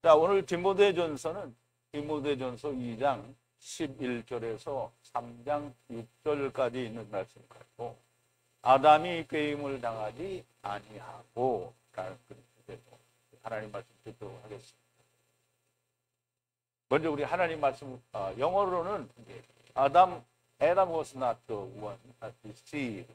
자, 오늘 디모데전서 2장 11절에서 3장 6절까지 있는 말씀 가지고 아담이 꾀임을 당하지 아니하고 라는 그런 주제로 하나님 말씀 듣도록 하겠습니다. 먼저 우리 하나님 말씀, 영어로는 Adam was not the one deceived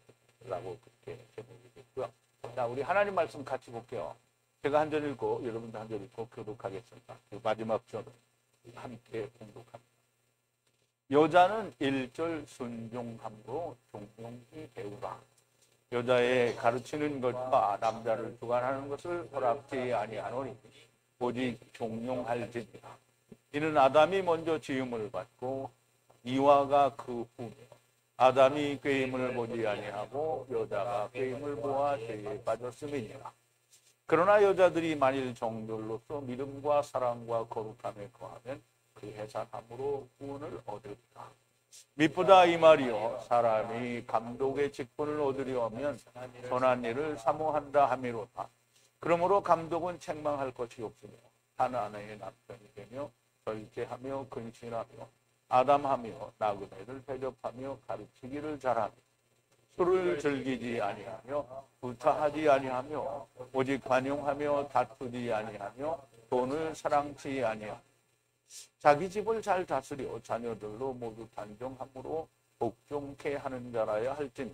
라고 그렇게 제목이 됐고요. 자, 우리 하나님 말씀 같이 볼게요. 제가 한 절 읽고 여러분도 한 절 읽고 교독하겠습니다. 그 마지막 절은 함께 공독합니다. 여자는 1절 순종함으로 종용히 배우라. 여자의 가르치는 것과 남자를 주관하는 것을 허락지 아니하노니 오직 종용할지니라. 이는 아담이 먼저 지음을 받고 이와가 그 후며 아담이 꾀임을 보지 아니하고 여자가 꾀임을 보아 죄에 빠졌음이니라. 그러나 여자들이 만일 정결로서 믿음과 사랑과 거룩함에 거하면 그 해산함으로 구원을 얻으리라. 미쁘다 이 말이요, 사람이 감독의 직분을 얻으려 하면 선한 일을 사모한다 함이로다. 그러므로 감독은 책망할 것이 없으며 한 아내의 남편이 되며 절제하며 근신하며 아담하며 나그네를 대접하며 가르치기를 잘하며 술을 즐기지 아니하며 부타하지 아니하며 오직 관용하며 다투지 아니하며 돈을 사랑치 아니하며 자기 집을 잘 다스려 자녀들로 모두 단정함으로 복종케 하는 자라야 할지니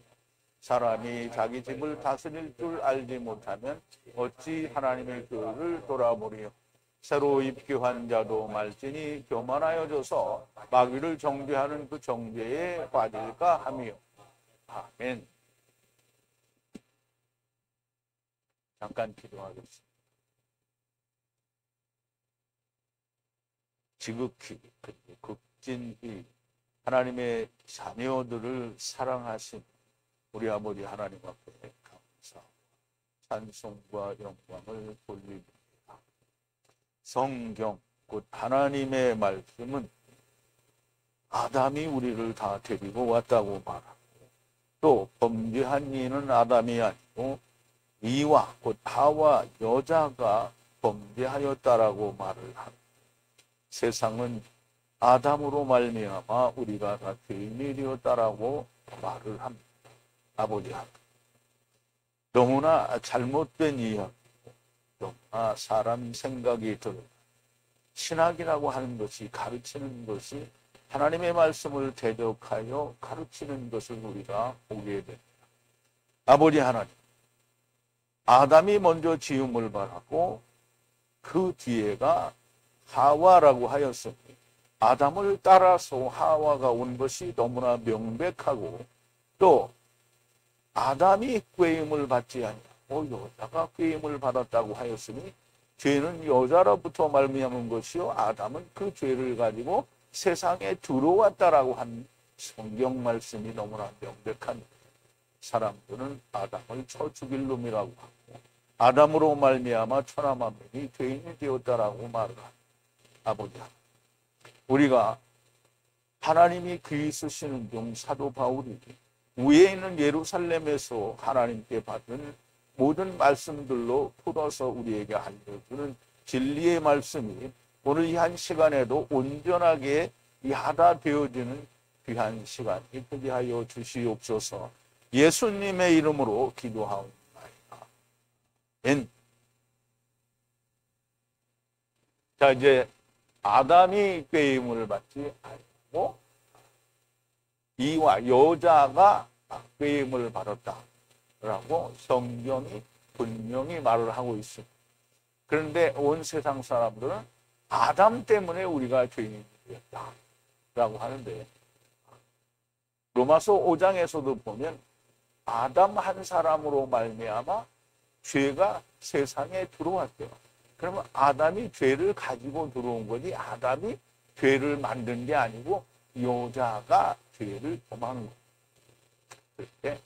사람이 자기 집을 다스릴 줄 알지 못하면 어찌 하나님의 교회를 돌아보리요. 새로 입교한 자도 말지니 교만하여져서 마귀를 정죄하는 그 정죄에 빠질까 하며. 아멘. 잠깐 기도하겠습니다. 지극히 그리고 극진히 하나님의 자녀들을 사랑하신 우리 아버지 하나님 앞에 감사, 찬송과 영광을 돌립니다. 성경, 곧 하나님의 말씀은 아담이 우리를 다 데리고 왔다고 말합니다. 또 범죄한 이는 아담이 아니고 이와 곧 하와 여자가 범죄하였다라고 말을 합니다. 세상은 아담으로 말미암아 우리가 다 죄인이 되었다라고 말을 합니다. 아버지 하나님, 너무나 잘못된 이야기, 너무나 사람 생각이 들어 신학이라고 하는 것이, 가르치는 것이 하나님의 말씀을 대적하여 가르치는 것을 우리가 보게 됩니다. 아버지 하나님, 아담이 먼저 지음을 받았고 그 뒤에가 하와라고 하였으니 아담을 따라서 하와가 온 것이 너무나 명백하고, 또 아담이 꾀임을 받지 아니하고 여자가 꾀임을 받았다고 하였으니 죄는 여자로부터 말미암은 것이요 아담은 그 죄를 가지고 세상에 들어왔다라고 한 성경 말씀이 너무나 명백한. 사람들은 아담을 쳐 죽일 놈이라고 하고 아담으로 말미암아 천하 만민이 죄인이 되었다라고 말을 합니다. 아버지, 우리가 하나님이 귀히 쓰시는 중 사도 바울이 위에 있는 예루살렘에서 하나님께 받은 모든 말씀들로 풀어서 우리에게 알려주는 진리의 말씀이 오늘 이 한 시간에도 온전하게 야다 되어지는 귀한 시간이 되게 하여 주시옵소서. 예수님의 이름으로 기도하옵나이다. 아멘. 자, 이제 아담이 꾀임을 받지 아니하고 이와 여자가 꾀임을 받았다라고 성경이 분명히 말을 하고 있습니다. 그런데 온 세상 사람들은 아담 때문에 우리가 죄인이 되었다라고 하는데, 로마서 5장에서도 보면 아담 한 사람으로 말미암아 죄가 세상에 들어왔대요. 그러면 아담이 죄를 가지고 들어온 거지 아담이 죄를 만든 게 아니고 여자가 죄를 범한 거예요. 그런데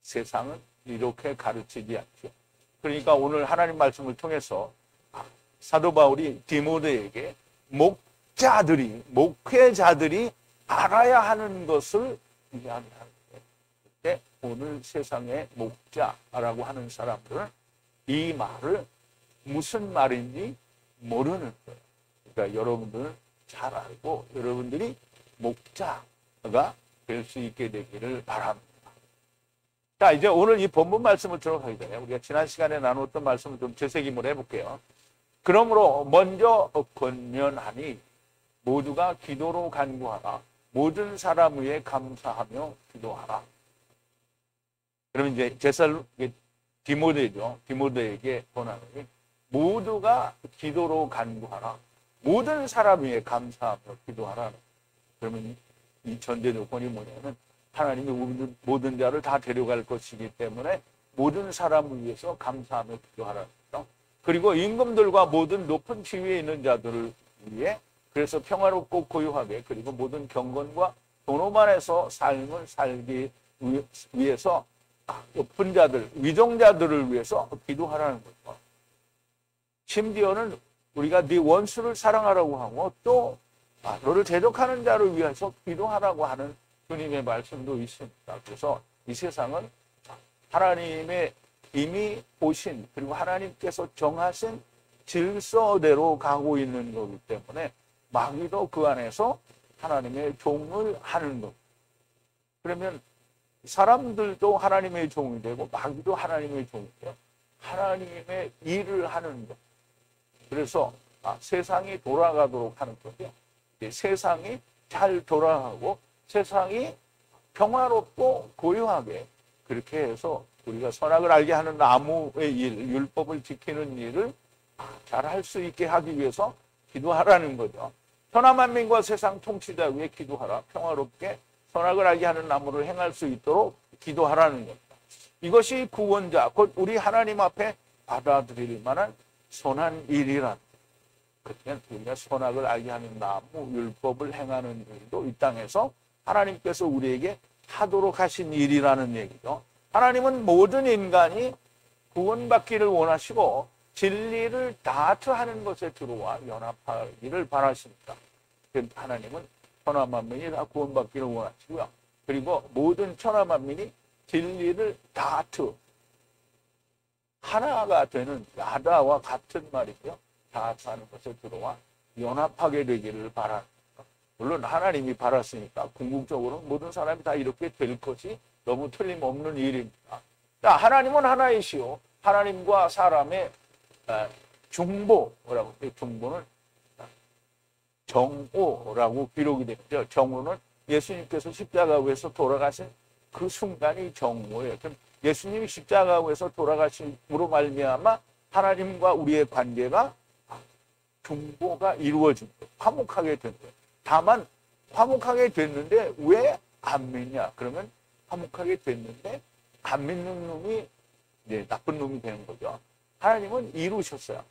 세상은 이렇게 가르치지 않죠. 그러니까 오늘 하나님 말씀을 통해서 사도 바울이 디모데에게 목회자들이 알아야 하는 것을 이야기하는 거예요. 오늘 세상의 목자라고 하는 사람들은 이 말을 무슨 말인지 모르는 거예요. 그러니까 여러분들은 잘 알고 여러분들이 목자가 될 수 있게 되기를 바랍니다. 자, 이제 오늘 이 본문 말씀을 들어가기 전에 우리가 지난 시간에 나눴던 말씀을 좀 재새김을 해볼게요. 그러므로 먼저 권면하니 모두가 기도로 간구하라. 모든 사람 위에 감사하며 기도하라. 그러면 이제 디모데죠. 디모데에게 권하노니 모두가 기도로 간구하라. 모든 사람 위에 감사하며 기도하라. 그러면 이 전제 조건이 뭐냐면 하나님이 모든 자를 다 데려갈 것이기 때문에 모든 사람을 위해서 감사하며 기도하라. 그리고 임금들과 모든 높은 지위에 있는 자들을 위해 그래서 평화롭고 고요하게 그리고 모든 경건과 존엄 안에서 삶을 살기 위해서 높은 자들, 위정자들을 위해서 기도하라는 거죠. 심지어는 우리가 네 원수를 사랑하라고 하고 또 너를 대적하는 자를 위해서 기도하라고 하는 주님의 말씀도 있습니다. 그래서 이 세상은 하나님의 이미 보신 그리고 하나님께서 정하신 질서대로 가고 있는 거기 때문에 마귀도 그 안에서 하나님의 종을 하는 것. 그러면 사람들도 하나님의 종이 되고 마귀도 하나님의 종이 되고 하나님의 일을 하는 것. 그래서 세상이 돌아가도록 하는 거죠. 세상이 잘 돌아가고 세상이 평화롭고 고요하게 그렇게 해서 우리가 선악을 알게 하는 나무의 일, 율법을 지키는 일을 잘 할 수 있게 하기 위해서 기도하라는 거죠. 천하만민과 세상 통치자 위에 기도하라. 평화롭게 선악을 알게 하는 나무를 행할 수 있도록 기도하라는 겁니다. 이것이 구원자, 곧 우리 하나님 앞에 받아들일 만한 선한 일이란. 그러면 우리가 선악을 알게 하는 나무, 율법을 행하는 일도 이 땅에서 하나님께서 우리에게 하도록 하신 일이라는 얘기죠. 하나님은 모든 인간이 구원받기를 원하시고 진리를 다투하는 것에 들어와 연합하기를 바라십니다. 하나님은 천하만민이 다 구원받기를 원하시고요. 그리고 모든 천하만민이 진리를 하나가 되는 나다와 같은 말이죠. 다투하는 것에 들어와 연합하게 되기를 바랍니다. 물론 하나님이 바랐으니까 궁극적으로 모든 사람이 다 이렇게 될 것이 너무 틀림없는 일입니다. 자, 하나님은 하나이시오. 하나님과 사람의 중보라고 해요. 중보는 정오라고 기록이 되죠. 정오는 예수님께서 십자가에서 돌아가신 그 순간이 정오예요. 그럼 예수님이 십자가에서 돌아가심으로 말미암아 하나님과 우리의 관계가 중보가 이루어진 거예요. 화목하게 된 거예요. 다만 화목하게 됐는데 왜 안 믿냐? 그러면 화목하게 됐는데 안 믿는 놈이 이제 나쁜 놈이 되는 거죠. 하나님은 이루셨어요.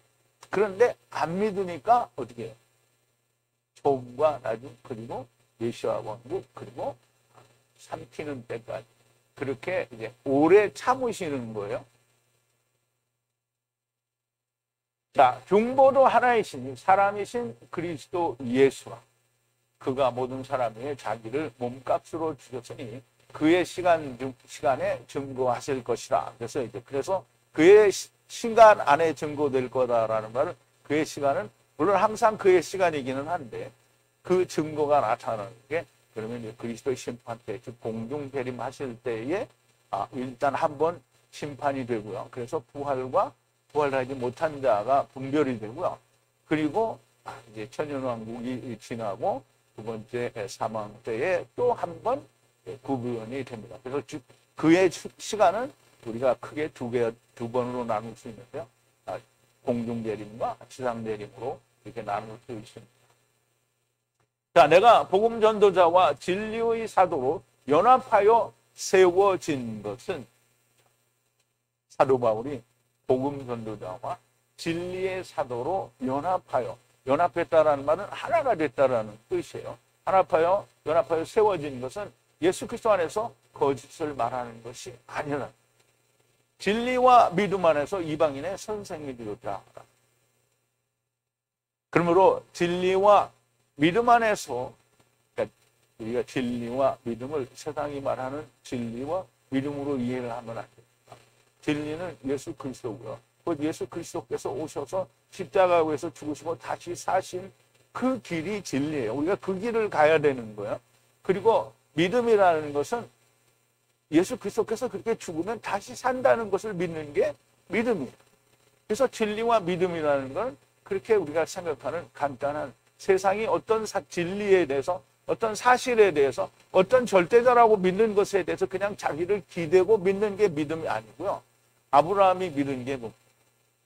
그런데 안 믿으니까 어떻게 해요? 처음과 나중 그리고 메시아 왕국 그리고 삼키는 때까지 그렇게 이제 오래 참으시는 거예요. 자, 중보도 하나이신 사람이신 그리스도 예수와 그가 모든 사람 위에 자기를 몸값으로 주셨으니 그의 시간에 증거하실 것이라. 그래서 그의 시간 안에 증거될 거다라는 말은 그의 시간은 물론 항상 그의 시간이기는 한데 그 증거가 나타나는 게 그러면 이제 그리스도의 심판 때, 즉 공중 재림하실 때에 일단 한번 심판이 되고요. 그래서 부활과 부활하지 못한 자가 분별이 되고요. 그리고 이제 천년왕국이 지나고 두 번째 사망 때에 또 한 번 구분이 됩니다. 그래서 그의 시간은 우리가 크게 두 번으로 나눌 수 있는데요. 공중 재림과 지상 재림으로 이렇게 나눌 수 있습니다. 자, 내가 복음 전도자와 진리의 사도로 연합하여 세워진 것은 사도 바울이 복음 전도자와 진리의 사도로 연합했다라는 말은 하나가 됐다라는 뜻이에요. 연합하여 세워진 것은 예수 그리스도 안에서 거짓을 말하는 것이 아니라 진리와 믿음 안에서 이방인의 선생이 되었다 하라. 그러므로 진리와 믿음 안에서 그러니까 우리가 진리와 믿음을 세상이 말하는 진리와 믿음으로 이해를 하면 안 됩니다. 진리는 예수 그리스도고요. 곧 예수 그리스도께서 오셔서 십자가에서 죽으시고 다시 사신 그 길이 진리예요. 우리가 그 길을 가야 되는 거예요. 그리고 믿음이라는 것은 예수 그리스도께서 그렇게 죽으면 다시 산다는 것을 믿는 게 믿음이에요. 그래서 진리와 믿음이라는 건 그렇게 우리가 생각하는 간단한 세상이 어떤 진리에 대해서 어떤 사실에 대해서 어떤 절대자라고 믿는 것에 대해서 그냥 자기를 기대고 믿는 게 믿음이 아니고요. 아브라함이 믿은 게 뭐?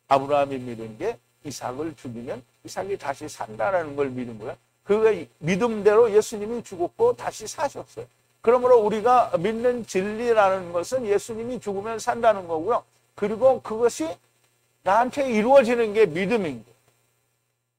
아브라함이 믿은 게 이삭을 죽이면 이삭이 다시 산다는 걸 믿은 거예요. 그 믿음대로 예수님이 죽었고 다시 사셨어요. 그러므로 우리가 믿는 진리라는 것은 예수님이 죽으면 산다는 거고요. 그리고 그것이 나한테 이루어지는 게 믿음인 거예요.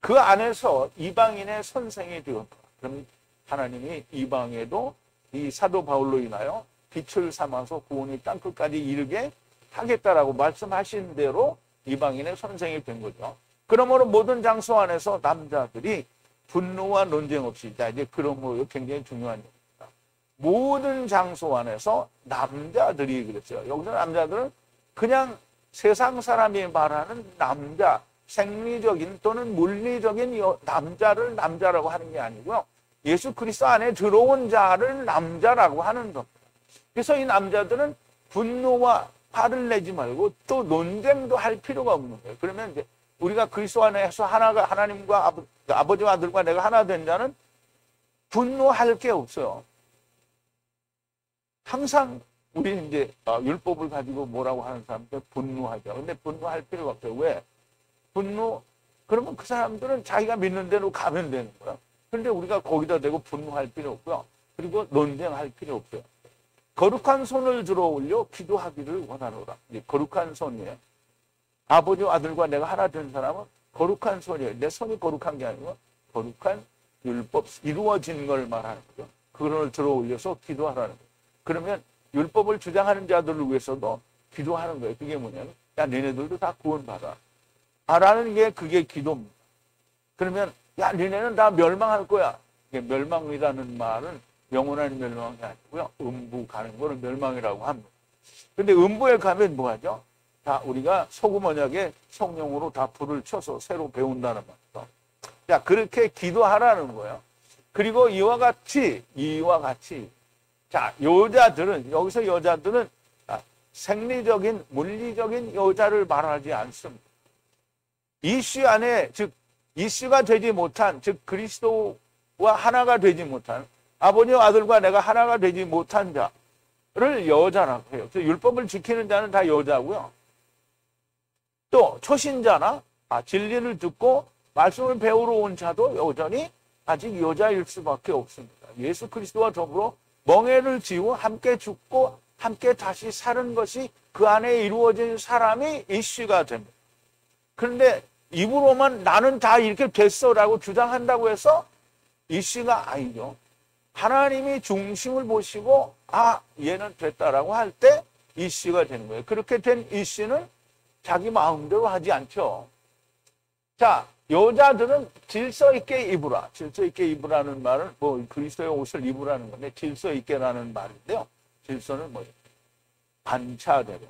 그 안에서 이방인의 선생이 되었다. 그럼 하나님이 이방에도 이 사도 바울로 인하여 빛을 삼아서 구원이 땅끝까지 이르게 하겠다라고 말씀하신 대로 이방인의 선생이 된 거죠. 그러므로 모든 장소 안에서 남자들이 분노와 논쟁 없이, 자, 이제 그러므로 굉장히 중요한 얘기입니다. 모든 장소 안에서 남자들이 그랬어요. 여기서 남자들은 그냥 세상 사람이 말하는 남자, 생리적인 또는 물리적인 남자를 남자라고 하는 게 아니고요. 예수 그리스도 안에 들어온 자를 남자라고 하는 겁니다. 그래서 이 남자들은 분노와 화를 내지 말고 또 논쟁도 할 필요가 없는 거예요. 그러면 이제 우리가 그리스도 안에서 하나가 하나님과 아버지와 아들과 내가 하나 된 자는 분노할 게 없어요. 항상 우리 이제 율법을 가지고 뭐라고 하는 사람들 분노하죠. 근데 분노할 필요가 없어요. 왜? 분노 그러면 그 사람들은 자기가 믿는 대로 가면 되는 거야. 그런데 우리가 거기다 대고 분노할 필요 없고요. 그리고 논쟁할 필요 없어요. 거룩한 손을 들어 올려 기도하기를 원하노라. 이제 거룩한 손이에요. 아버지와 아들과 내가 하나 된 사람은 거룩한 손이에요. 내 손이 거룩한 게 아니고 거룩한 율법 이루어진 걸 말하는 거죠. 그걸 들어 올려서 기도하라는 거예요. 그러면 율법을 주장하는 자들을 위해서도 기도하는 거예요. 그게 뭐냐면 야 너네들도 다 구원받아. 라는 게 그게 기도입니다. 그러면 야 너네는 다 멸망할 거야. 멸망이라는 말은 영원한 멸망이 아니고요. 음부 가는 거는 멸망이라고 합니다. 근데 음부에 가면 뭐하죠? 다 우리가 소금 언약에 성령으로 다 불을 쳐서 새로 배운다는 말이죠. 자, 그렇게 기도하라는 거예요. 그리고 이와 같이 자, 여자들은 여기서 여자들은 생리적인 물리적인 여자를 말하지 않습니다. 이씨 안에 즉 이씨가 되지 못한 즉 그리스도와 하나가 되지 못한 아버지와 아들과 내가 하나가 되지 못한 자를 여자라고 해요. 그래서 율법을 지키는 자는 다 여자고요. 또 초신자나 진리를 듣고 말씀을 배우러 온 자도 여전히 아직 여자일 수밖에 없습니다. 예수 그리스도와 더불어 멍에를 지고 함께 죽고 함께 다시 사는 것이 그 안에 이루어진 사람이 이씨가 됩니다. 그런데 입으로만 나는 다 이렇게 됐어라고 주장한다고 해서 이씨가 아니죠. 하나님이 중심을 보시고 얘는 됐다라고 할 때 이씨가 되는 거예요. 그렇게 된 이씨는 자기 마음대로 하지 않죠. 자, 여자들은 질서 있게 입으라. 질서 있게 입으라는 말은 뭐 그리스도의 옷을 입으라는 건데 질서 있게라는 말인데요. 질서는 뭐예요? 반차대로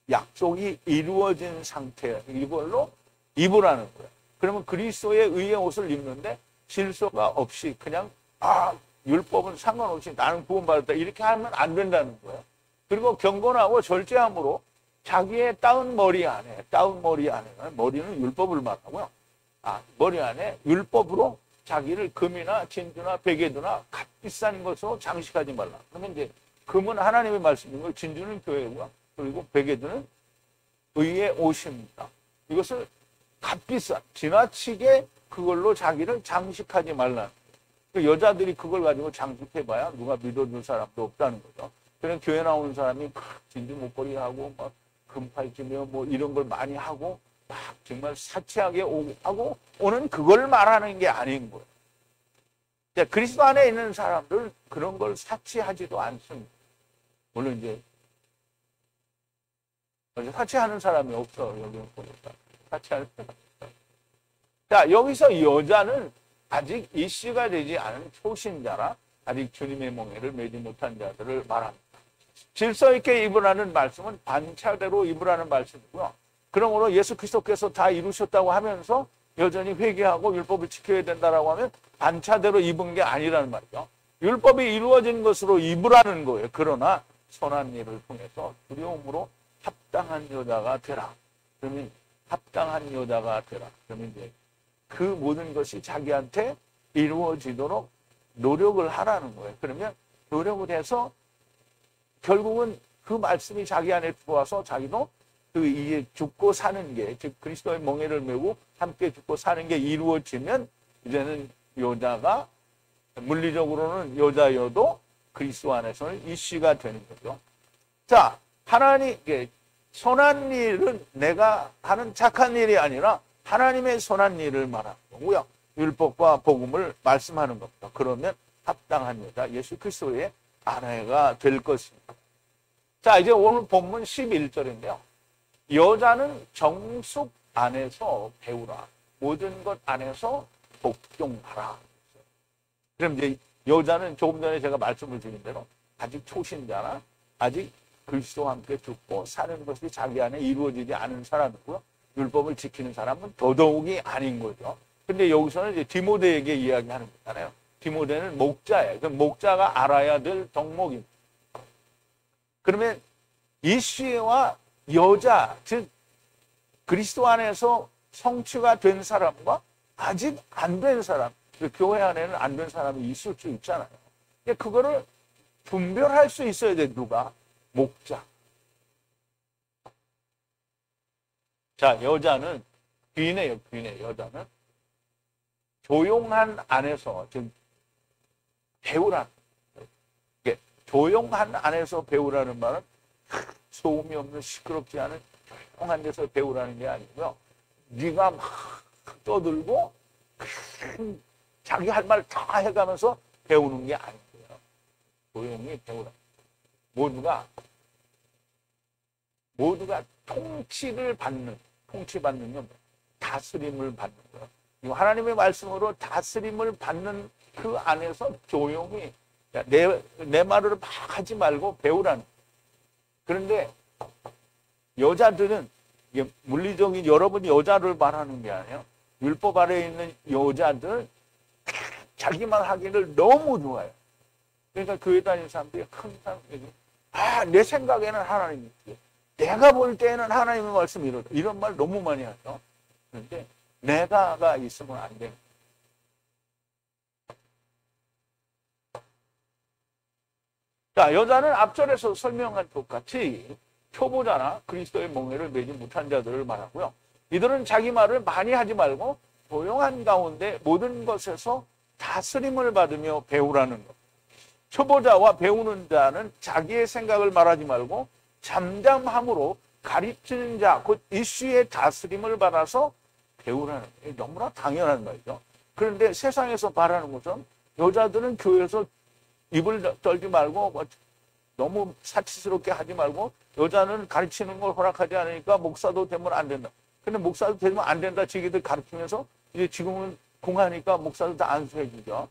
약속이 이루어진 상태 이걸로 입으라는 거예요. 그러면 그리스도의 의의 옷을 입는데 질서가 없이 그냥 율법은 상관없이 나는 구원받았다 이렇게 하면 안 된다는 거예요. 그리고 경건하고 절제함으로 자기의 따은 머리 안에 머리는 율법을 말하고요. 머리 안에 율법으로 자기를 금이나 진주나 베개도나 값비싼 것으로 장식하지 말라. 그러면 이제 금은 하나님의 말씀이고 진주는 교회고요. 그리고 베개도는 의의 옷입니다. 이것을 값비싼 지나치게 그걸로 자기를 장식하지 말라. 여자들이 그걸 가지고 장식해봐야 누가 믿어줄 사람도 없다는 거죠. 그냥 교회 나오는 사람이 진주 목걸이 하고 막 금팔찌며 뭐 이런 걸 많이 하고 막 정말 사치하게 하고 오는 그걸 말하는 게 아닌 거예요. 그리스도 안에 있는 사람들은 그런 걸 사치하지도 않습니다. 물론 이제 사치하는 사람이 없어. 여기 보니까 사치하는 사람이 없어. 자, 여기서 여자는 아직 이씨가 되지 않은 초신자라 아직 주님의 멍에를 매지 못한 자들을 말합니다. 질서 있게 입으라는 말씀은 반차대로 입으라는 말씀이고요. 그러므로 예수 그리스도께서 다 이루셨다고 하면서 여전히 회개하고 율법을 지켜야 된다라고 하면 반차대로 입은 게 아니라는 말이죠. 율법이 이루어진 것으로 입으라는 거예요. 그러나 선한 일을 통해서 두려움으로 합당한 여자가 되라. 그러면 합당한 여자가 되라. 그러면 이제 그 모든 것이 자기한테 이루어지도록 노력을 하라는 거예요. 그러면 노력을 해서 결국은 그 말씀이 자기 안에 들어와서 자기도 그 이제 죽고 사는 게, 즉 그리스도의 멍에를 메고 함께 죽고 사는 게 이루어지면 이제는 여자가 물리적으로는 여자여도 그리스도 안에서는 이씨가 되는 거죠. 자, 하나님, 선한 일은 내가 하는 착한 일이 아니라 하나님의 선한 일을 말하는 거고요. 율법과 복음을 말씀하는 겁니다. 그러면 합당한 여자, 예수 그리스도의 아내가 될 것입니다. 자, 이제 오늘 본문 11절인데요. 여자는 정숙 안에서 배우라. 모든 것 안에서 복종하라. 그럼 이제 여자는 조금 전에 제가 말씀을 드린 대로 아직 초신자나 아직 그리스도와 함께 죽고 사는 것이 자기 안에 이루어지지 않은 사람이고요. 율법을 지키는 사람은 더더욱이 아닌 거죠. 근데 여기서는 이제 디모데에게 이야기하는 거잖아요. 디모데는 목자예요. 그 목자가 알아야 될 덕목입니다. 그러면 이씨와 여자, 즉 그리스도 안에서 성취가 된 사람과 아직 안 된 사람, 교회 안에는 안 된 사람이 있을 수 있잖아요. 그거를 분별할 수 있어야 돼. 누가? 목자. 자, 여자는 귀인이에요. 여자는 조용한 안에서, 즉 배우라는, 조용한 안에서 배우라는 말은 소음이 없는 시끄럽지 않은 조용한 데서 배우라는 게 아니고요. 네가 막 떠들고 자기 할 말 다 해가면서 배우는 게 아니고요. 조용히 배우라. 모두가 통치받는 건 다스림을 받는 거예요. 이거 하나님의 말씀으로 다스림을 받는 그 안에서 조용히 내 말을 막 하지 말고 배우라는 거예요. 그런데 여자들은 물리적인 여러분 여자를 말하는 게 아니에요. 율법 아래에 있는 여자들 자기만 하기를 너무 좋아해요. 그러니까 교회 다니는 사람들이 항상 내 생각에는 하나님이 있지. 내가 볼 때는 하나님의 말씀이 이런 말 너무 많이 하죠. 그런데 내가가 있으면 안 돼요. 자, 여자는 앞절에서 설명한 똑같이 초보자나 그리스도의 멍에를 매지 못한 자들을 말하고요. 이들은 자기 말을 많이 하지 말고 조용한 가운데 모든 것에서 다스림을 받으며 배우라는 것. 초보자와 배우는 자는 자기의 생각을 말하지 말고 잠잠함으로 가르치는 자, 곧 이슈의 다스림을 받아서 배우라는 게 너무나 당연한 말이죠. 그런데 세상에서 말하는 것은 여자들은 교회에서 입을 떨지 말고 너무 사치스럽게 하지 말고 여자는 가르치는 걸 허락하지 않으니까 목사도 되면 안 된다. 근데 목사도 되면 안 된다 지기들 가르치면서 이제 지금은 공하니까 목사도 다 안수해 주죠.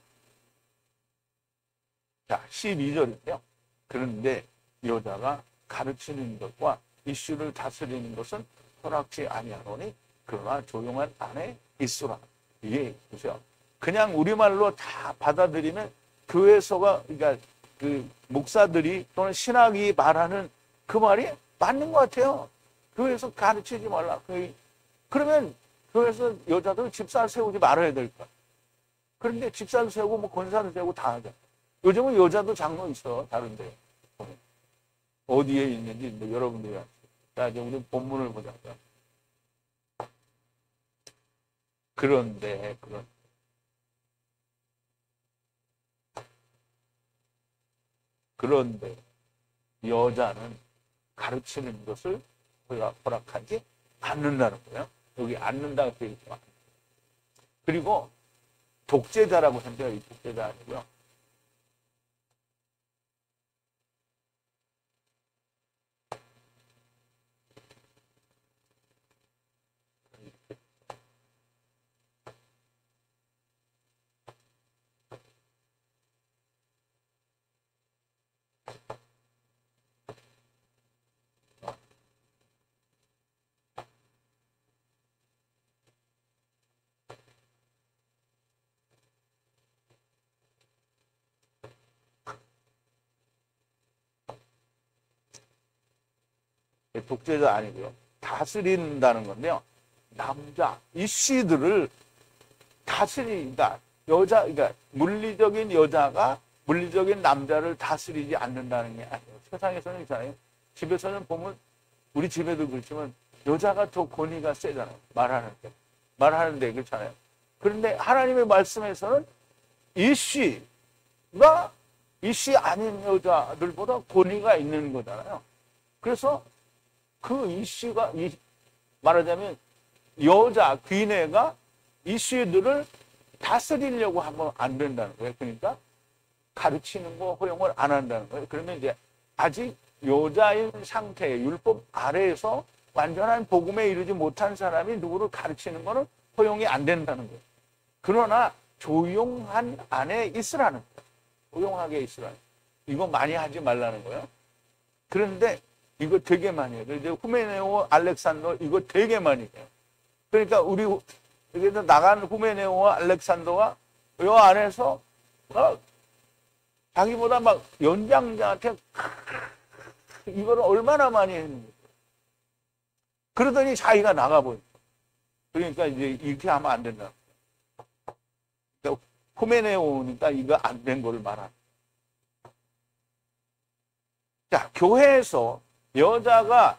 자, 12절인데요. 그런데 여자가 가르치는 것과 이슈를 다스리는 것은 허락지 아니하노니 그러나 조용한 안에 있으라. 이게 보세요. 그냥 우리말로 다 받아들이면 교회에서가 그러니까 그 목사들이 또는 신학이 말하는 그 말이 맞는 것 같아요. 교회에서 가르치지 말라. 그러면 교회에서 여자들 집사를 세우지 말아야 될 거야. 그런데 집사를 세우고 뭐 권사를 세우고 다 하죠. 요즘은 여자도 장로 있어. 다른데 어디에 있는지 여러분들이 자 이제 우리 본문을 보자고요. 그런데 여자는 가르치는 것을 허락하지 않는다는 거예요. 여기 않는다고 되어 있지만. 그리고 독재자라고 했는데요. 이 독재자 아니고요. 독재자 아니고요. 다스린다는 건데요. 남자, 이씨들을 다스린다. 그러니까 물리적인 여자가 물리적인 남자를 다스리지 않는다는 게 아니에요. 세상에서는 있잖아요. 집에서는 보면, 우리 집에도 그렇지만, 여자가 더 권위가 세잖아요. 말하는데, 그렇잖아요. 그런데 하나님의 말씀에서는 이씨가 이씨 아닌 여자들보다 권위가 있는 거잖아요. 그래서 그 이씨가, 말하자면 여자, 귀내가 이씨들을 다스리려고 하면 안 된다는 거예요. 그러니까 가르치는 거 허용을 안 한다는 거예요. 그러면 이제 아직 여자인 상태의 율법 아래에서 완전한 복음에 이르지 못한 사람이 누구를 가르치는 거는 허용이 안 된다는 거예요. 그러나 조용한 안에 있으라는 거예요. 조용하게 있으라는 거예요. 이거 많이 하지 말라는 거예요. 그런데 이거 되게 많이 해요. 이제 후메네오, 알렉산더 이거 되게 많이 해요. 그러니까 우리 여기서 나간 후메네오와 알렉산더가 이 안에서 자기보다 막 연장자한테 이거를 얼마나 많이 했는지. 그러더니 자기가 나가버리고. 그러니까 이제 이렇게 하면 안 된다. 그러니까 후메네오니까 이거 안 된 걸 말합니다. 자, 교회에서 여자가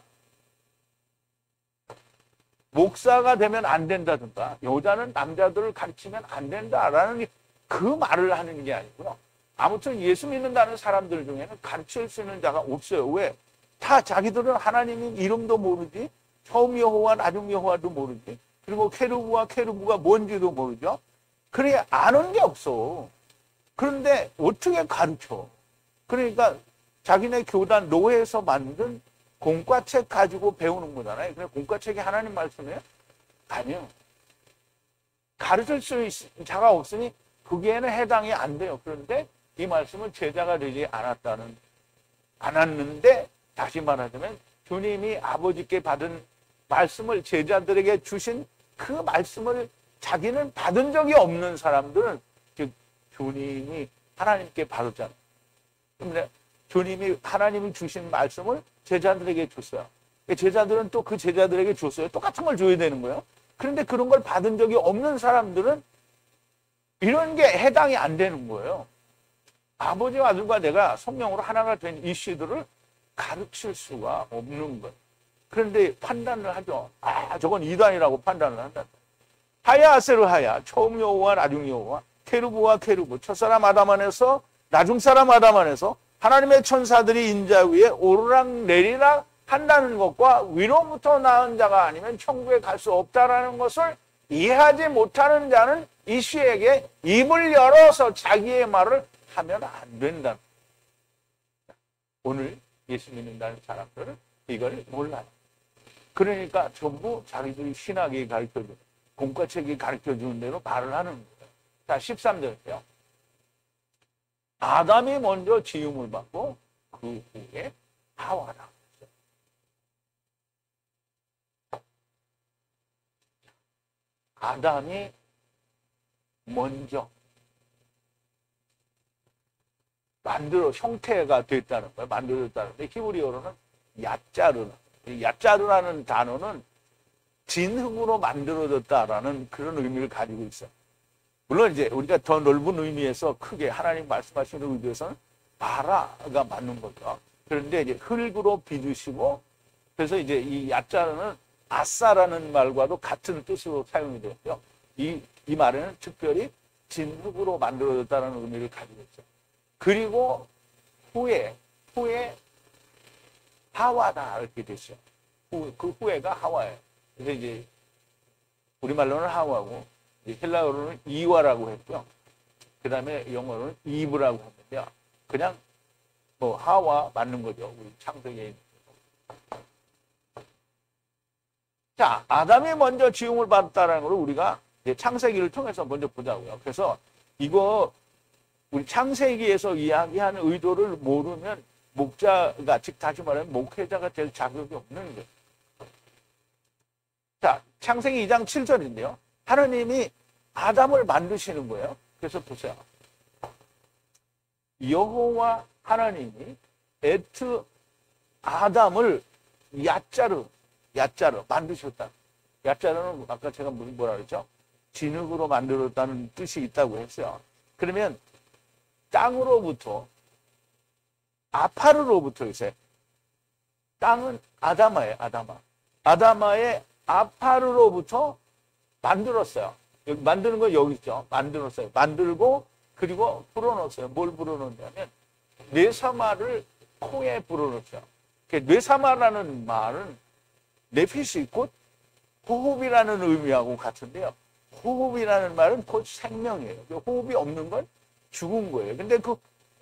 목사가 되면 안 된다든가 여자는 남자들을 가르치면 안 된다라는 그 말을 하는 게 아니고요. 아무튼 예수 믿는다는 사람들 중에는 가르칠 수 있는 자가 없어요. 왜? 다 자기들은 하나님의 이름도 모르지, 처음 여호와 나중 여호와도 모르지, 그리고 케루브와 케루브가 뭔지도 모르죠. 그래 아는 게 없어. 그런데 어떻게 가르쳐? 그러니까 자기네 교단 노회에서 만든 공과책 가지고 배우는 거잖아요. 그래 공과책이 하나님 말씀이에요? 아니요. 가르칠 수 있는 자가 없으니 그게는 해당이 안 돼요. 그런데 이 말씀은 제자가 되지 않았는데 다시 말하자면 주님이 아버지께 받은 말씀을 제자들에게 주신 그 말씀을 자기는 받은 적이 없는 사람들은 즉 주님이 하나님께 받았잖아요. 그런데 주님이 하나님이 주신 말씀을 제자들에게 줬어요. 제자들은 또 그 제자들에게 줬어요. 똑같은 걸 줘야 되는 거예요. 그런데 그런 걸 받은 적이 없는 사람들은 이런 게 해당이 안 되는 거예요. 아버지와 아들과 내가 성령으로 하나가 된 이 씨들을 가르칠 수가 없는 거예요. 그런데 판단을 하죠. 아, 저건 이단이라고 판단을 한다. 하야 아세르 하야, 처음 여호와 나중 여호와, 케루브와 케루브, 첫사람 아담 안에서 나중 사람 아담 안에서 하나님의 천사들이 인자 위에 오르락 내리락 한다는 것과 위로부터 나은 자가 아니면 천국에 갈 수 없다라는 것을 이해하지 못하는 자는 이 씨에게 입을 열어서 자기의 말을 하면 안 된다. 오늘 예수 믿는다는 사람들은 이걸 몰라요. 그러니까 전부 자기들이 신학이 가르쳐주는, 공과책이 가르쳐주는 대로 말을 하는 거예요. 자, 13절이요. 아담이 먼저 지음을 받고 그 후에 하와다. 아담이 먼저 형태가 됐다는 거예요. 만들어졌다는데 히브리어로는 야짜르라는 단어는 진흙으로 만들어졌다라는 그런 의미를 가지고 있어요. 물론 이제 우리가 더 넓은 의미에서 크게 하나님 말씀하시는 의도에서는 바라가 맞는 거죠. 그런데 이제 흙으로 빚으시고 그래서 이제 이 야짜르는 아싸라는 말과도 같은 뜻으로 사용이 되었고요. 이 말에는 특별히 진흙으로 만들어졌다는 의미를 가지고 있어요. 그리고 후에 하와다 이렇게 됐어요. 그 후에가 하와예요. 그래서 이제 우리말로는 하와고 헬라어로는 이와라고 했고요. 그 다음에 영어로는 이브라고 했는데요. 그냥 뭐 하와 맞는 거죠. 우리 창세기에 있는. 자, 아담이 먼저 지음을 받았다는 걸 우리가 이제 창세기를 통해서 먼저 보자고요. 그래서 이거 우리 창세기에서 이야기하는 의도를 모르면 목자가, 즉 다시 말하면 목회자가 될 자격이 없는 거예요. 자, 창세기 2장 7절인데요. 하나님이 아담을 만드시는 거예요. 그래서 보세요. 여호와 하나님이 아담을 야자로 만드셨다. 야자로는 아까 제가 뭐라 그랬죠? 진흙으로 만들었다는 뜻이 있다고 했어요. 그러면 땅으로부터 아파르로부터 있어요. 땅은 아다마예요. 아다마의 아파르로부터 만들었어요. 여기 만드는 건 여기 있죠. 만들었어요. 만들고 그리고 불어넣었어요. 뭘 불어넣냐면 뇌사마를 코에 불어넣었어요. 뇌사마라는 말은 네피시 곧 호흡이라는 의미하고 같은데요. 호흡이라는 말은 곧 생명이에요. 호흡이 없는 건 죽은 거예요. 근데 그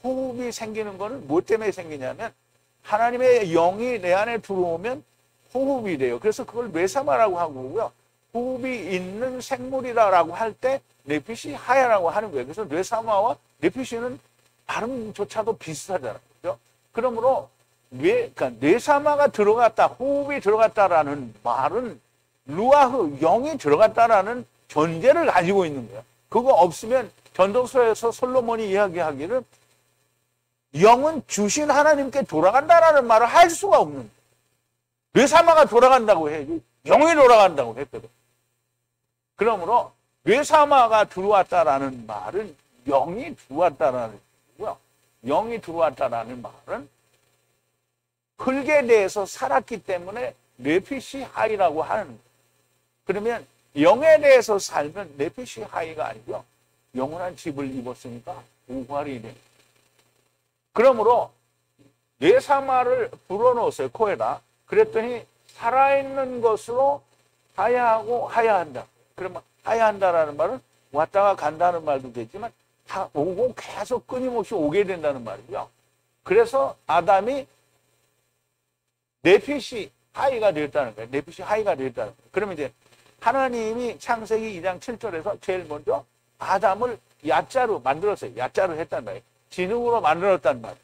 호흡이 생기는 거는 뭐 때문에 생기냐면 하나님의 영이 내 안에 들어오면 호흡이 돼요. 그래서 그걸 뇌사마라고 하고요. 호흡이 있는 생물이라고 할 때 네피시 하야라고 하는 거예요. 그래서 뇌사마와 네피시는 발음조차도 비슷하잖아요. 그렇죠? 그러므로 그러니까 뇌사마가 들어갔다, 호흡이 들어갔다라는 말은 루아흐, 영이 들어갔다라는 전제를 가지고 있는 거예요. 그거 없으면 전도서에서 솔로몬이 이야기하기를 영은 주신 하나님께 돌아간다라는 말을 할 수가 없는 거예요. 뇌사마가 돌아간다고 해. 영이 돌아간다고 했거든. 그러므로 뇌사마가 들어왔다라는 말은 영이 들어왔다라는 거고요. 영이 들어왔다라는 말은 흙에 대해서 살았기 때문에 네피시 하이라고 하는 거예요. 그러면 영에 대해서 살면 네피시 하이가 아니고요. 영원한 집을 입었으니까 우활이 됩니다. 그러므로 뇌사마를 불어넣었어요. 코에다. 그랬더니 살아있는 것으로 하야하고 하야한다. 그러면 하야한다라는 말은 왔다가 간다는 말도 되지만 다 오고 계속 끊임없이 오게 된다는 말이죠. 그래서 아담이 네피시 하이가 되었다는 거예요. 네피시 하이가 되었다는 거예요. 그러면 이제 하나님이 창세기 2장 7절에서 제일 먼저 아담을 야자로 만들었어요. 야자로 했단 말이에요. 진흙으로 만들었단 말이에요.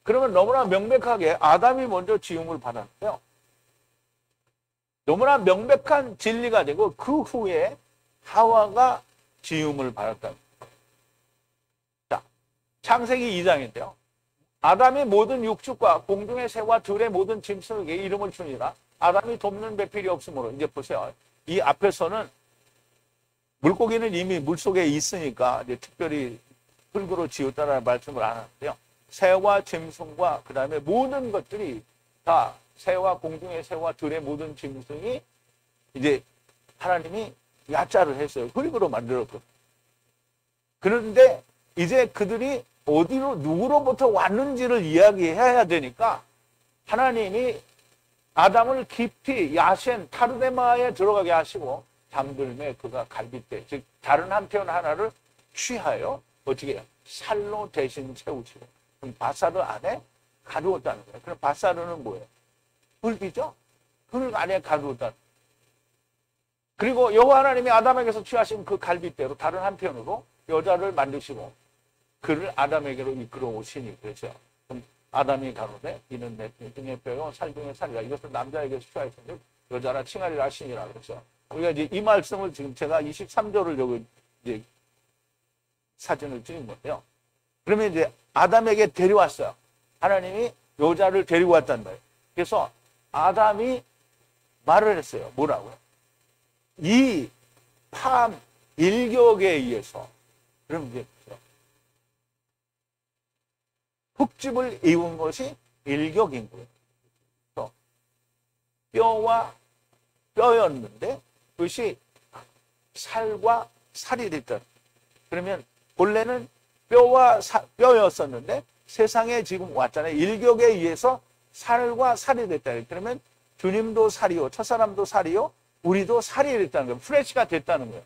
그러면 너무나 명백하게 아담이 먼저 지음을 받았어요. 너무나 명백한 진리가 되고 그 후에 하와가 지음을 받았다. 자, 창세기 2장인데요. 아담이 모든 육축과 공중의 새와 들의 모든 짐승에게 이름을 주니라. 아담이 돕는 배필이 없으므로. 이제 보세요. 이 앞에서는 물고기는 이미 물속에 있으니까 이제 특별히 흙으로 지었다라는 말씀을 안 하는데요. 새와 짐승과 그 다음에 모든 것들이 다 새와 공중의 새와 들의 모든 짐승이 이제 하나님이 야자를 했어요. 흙으로 만들었거든요. 그런데 이제 그들이 어디로 누구로부터 왔는지를 이야기해야 되니까 하나님이 아담을 깊이 야센 타르데마에 들어가게 하시고 잠들매 그가 갈빗대 즉 다른 한 편 하나를 취하여 어떻게 해요? 살로 대신 채우시고 그럼 바사르 안에 가두었다는 거예요. 그럼 바사르는 뭐예요? 흙이죠? 흙 안에 가두었다는 거예요. 그리고 여호와 하나님이 아담에게서 취하신 그 갈빗대로 다른 한편으로 여자를 만드시고 그를 아담에게로 이끌어 오시니 그렇죠. 그럼 아담이 가로되 이는 내 등의 뼈요 살 중에 살이라 이것을 남자에게서 취하였으니 여자라 칭하리라 하시니라 그렇죠. 우리가 이제 이 말씀을 지금 제가 23절을 여기 이제 사진을 찍은 건데요. 그러면 이제 아담에게 데려왔어요. 하나님이 여자를 데리고 왔단 말이에요. 그래서 아담이 말을 했어요. 뭐라고요? 이 팜 일격에 의해서 그럼 이제 흙집을 이룬 것이 일격인 거예요. 그래서 뼈와 뼈였는데 그것이 살과 살이 됐다. 그러면 본래는 뼈와 뼈였었는데 세상에 지금 왔잖아요. 일격에 의해서 살과 살이 됐다. 그러면 주님도 살이요, 첫사람도 살이요, 우리도 살이 됐다는 거예요. 프레시가 됐다는 거예요.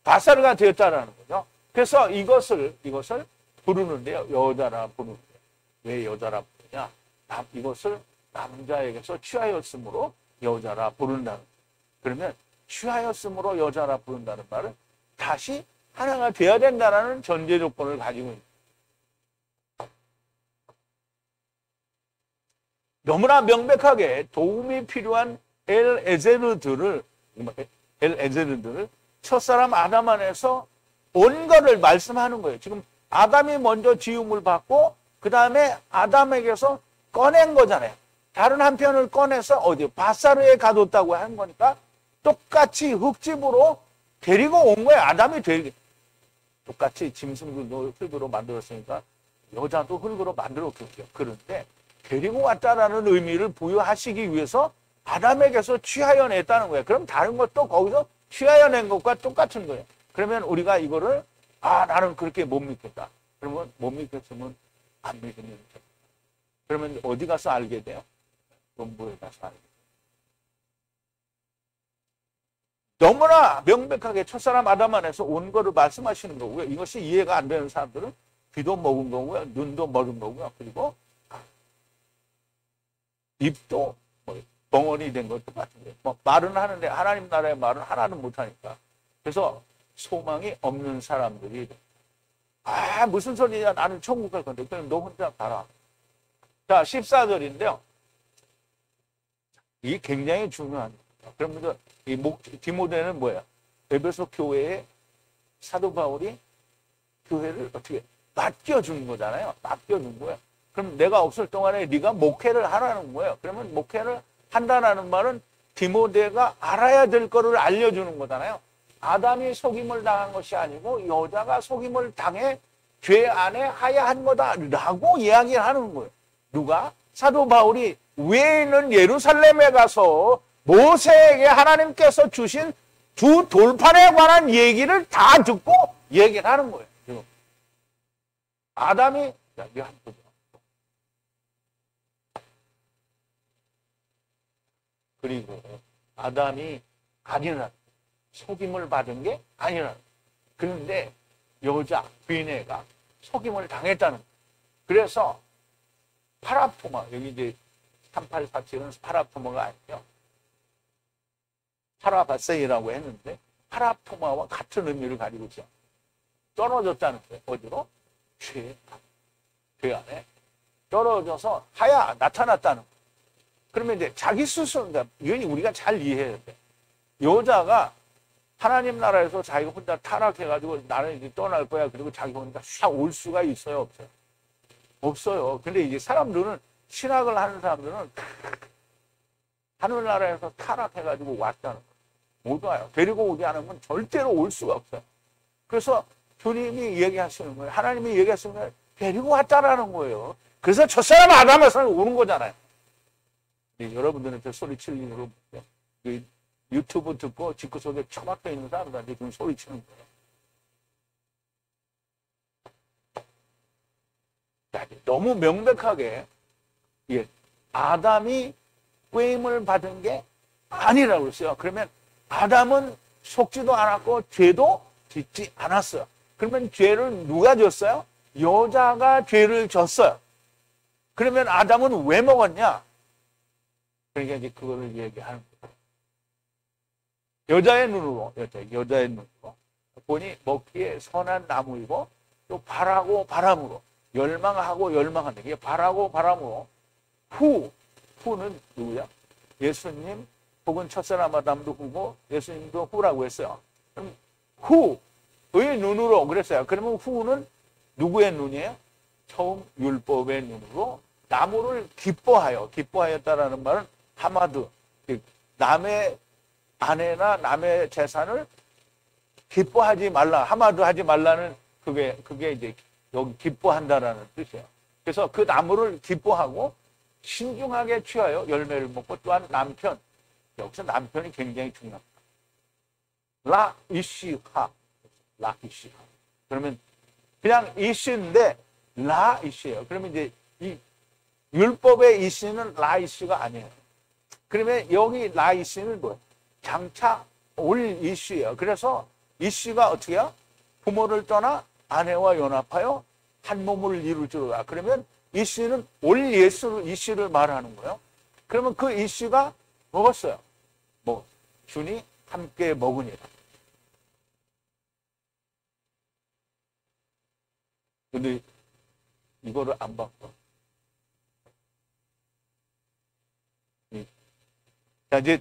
바사르가 되었다는 거죠. 그래서 이것을 부르는데요. 여자라 부르는 거예요. 왜 여자라 부르냐? 이것을 남자에게서 취하였으므로 여자라 부른다는 거예요. 그러면 취하였으므로 여자라 부른다는 말은 다시 하나가 되어야 된다는 전제 조건을 가지고 있는 거예요. 너무나 명백하게 도움이 필요한 엘에제르들을 첫사람 아담 안에서 온 거를 말씀하는 거예요. 지금 아담이 먼저 지음을 받고 그 다음에 아담에게서 꺼낸 거잖아요. 다른 한 편을 꺼내서 어디 바사르에 가뒀다고 하는 거니까 똑같이 흙집으로 데리고 온 거예요. 아담이 똑같이 짐승들도 흙으로 만들었으니까 여자도 흙으로 만들었겠죠. 그런데 데리고 왔다라는 의미를 부여하시기 위해서 아담에게서 취하여 냈다는 거예요. 그럼 다른 것도 거기서 취하여 낸 것과 똑같은 거예요. 그러면 우리가 이거를 나는 그렇게 못 믿겠다. 그러면 못 믿겠으면 안 믿는 거죠. 그러면 어디 가서 알게 돼요? 본부에 가서 알게 돼요. 너무나 명백하게 첫사람 아담 안에서 온 거를 말씀하시는 거고요. 이것이 이해가 안 되는 사람들은 귀도 먹은 거고요. 눈도 먹은 거고요. 그리고 입도 벙어리 된 것도 같은데 말은 하는데 하나님 나라의 말은 하나는 못하니까. 그래서 소망이 없는 사람들이 무슨 소리냐, 나는 천국 갈 건데 그럼 너 혼자 가라. 자, 14절인데요. 이게 굉장히 중요한 거예요. 그러면서 이 디모데는 뭐예요? 에베소 교회에 사도 바울이 교회를 어떻게 맡겨주는 거잖아요. 맡겨준 거예요. 그럼 내가 없을 동안에 네가 목회를 하라는 거예요. 그러면 목회를 한다는 말은 디모데가 알아야 될 거를 알려주는 거잖아요. 아담이 속임을 당한 것이 아니고 여자가 속임을 당해 죄 안에 하야한 거다라고 이야기를 하는 거예요. 누가? 사도 바울이 외에는 예루살렘에 가서 모세에게 하나님께서 주신 두 돌판에 관한 얘기를 다 듣고 얘기를 하는 거예요. 지금. 아담이 이거 한 거죠. 그리고 아담이 아니라 속임을 받은 게 아니라. 그런데 여자 비네가 속임을 당했다는 거예요. 그래서 파라포마, 여기 이제 3847은 파라포마가 아니죠. 파라바세이라고 했는데 파라포마와 같은 의미를 가지고 있죠. 떨어졌다는 거예요. 어디로? 죄 안에 떨어져서 나타났다는 거예요. 그러면 이제 자기 스스로, 이건 우리가 잘 이해해야 돼. 여자가 하나님 나라에서 자기가 혼자 타락해가지고 나는 이제 떠날 거야. 그리고 자기 혼자 샥 올 수가 있어요? 없어요? 없어요. 근데 이제 사람들은, 신학을 하는 사람들은 하늘나라에서 타락해가지고 왔다는 거예요. 못 와요. 데리고 오지 않으면 절대로 올 수가 없어요. 그래서 주님이 얘기하시는 거예요. 하나님이 얘기하시는 거예요. 데리고 왔다라는 거예요. 그래서 첫사람 아담에서 오는 거잖아요. 여러분들한테 소리칠 일로 유튜브 듣고 집구석에 처박혀 있는 사람들한테 지금 소리치는 거예요. 너무 명백하게 아담이 꾀임을 받은 게 아니라고 그랬어요. 그러면 아담은 속지도 않았고 죄도 짓지 않았어요. 그러면 죄를 누가 졌어요? 여자가 죄를 졌어요. 그러면 아담은 왜 먹었냐? 그러니까 이제 그거를 얘기하는 거예요. 여자의 눈으로 보니 먹기에 선한 나무이고 또 바라고 바람으로 열망하고 열망한다. 이게 바라고 바람으로 후는 누구야? 예수님 혹은 첫사람 아담도 후고 예수님도 후라고 했어요. 그럼 후의 눈으로 그랬어요. 그러면 후는 누구의 눈이에요? 처음 율법의 눈으로 나무를 기뻐하였다라는 말은 하마드, 남의 아내나 남의 재산을 기뻐하지 말라, 하마드 하지 말라는 그게 이제 여기 기뻐한다라는 뜻이에요. 그래서 그 나무를 기뻐하고 신중하게 취하여 열매를 먹고 또한 남편, 여기서 남편이 굉장히 중요합니다. 라이시하. 그러면 그냥 이시인데 라이시예요. 그러면 이제 이 율법의 이시는 라이시가 아니에요. 그러면 여기 라이시는 뭐예요? 장차 올 이시예요. 그래서 이시가 어떻게 해요? 부모를 떠나 아내와 연합하여 한 몸을 이룰 줄 알아. 그러면 이시는 올 예수 이시를 말하는 거예요. 그러면 그 이시가 먹었어요. 주니 함께 먹으니라. 근데 이거를 안 바꿔. 자, 이제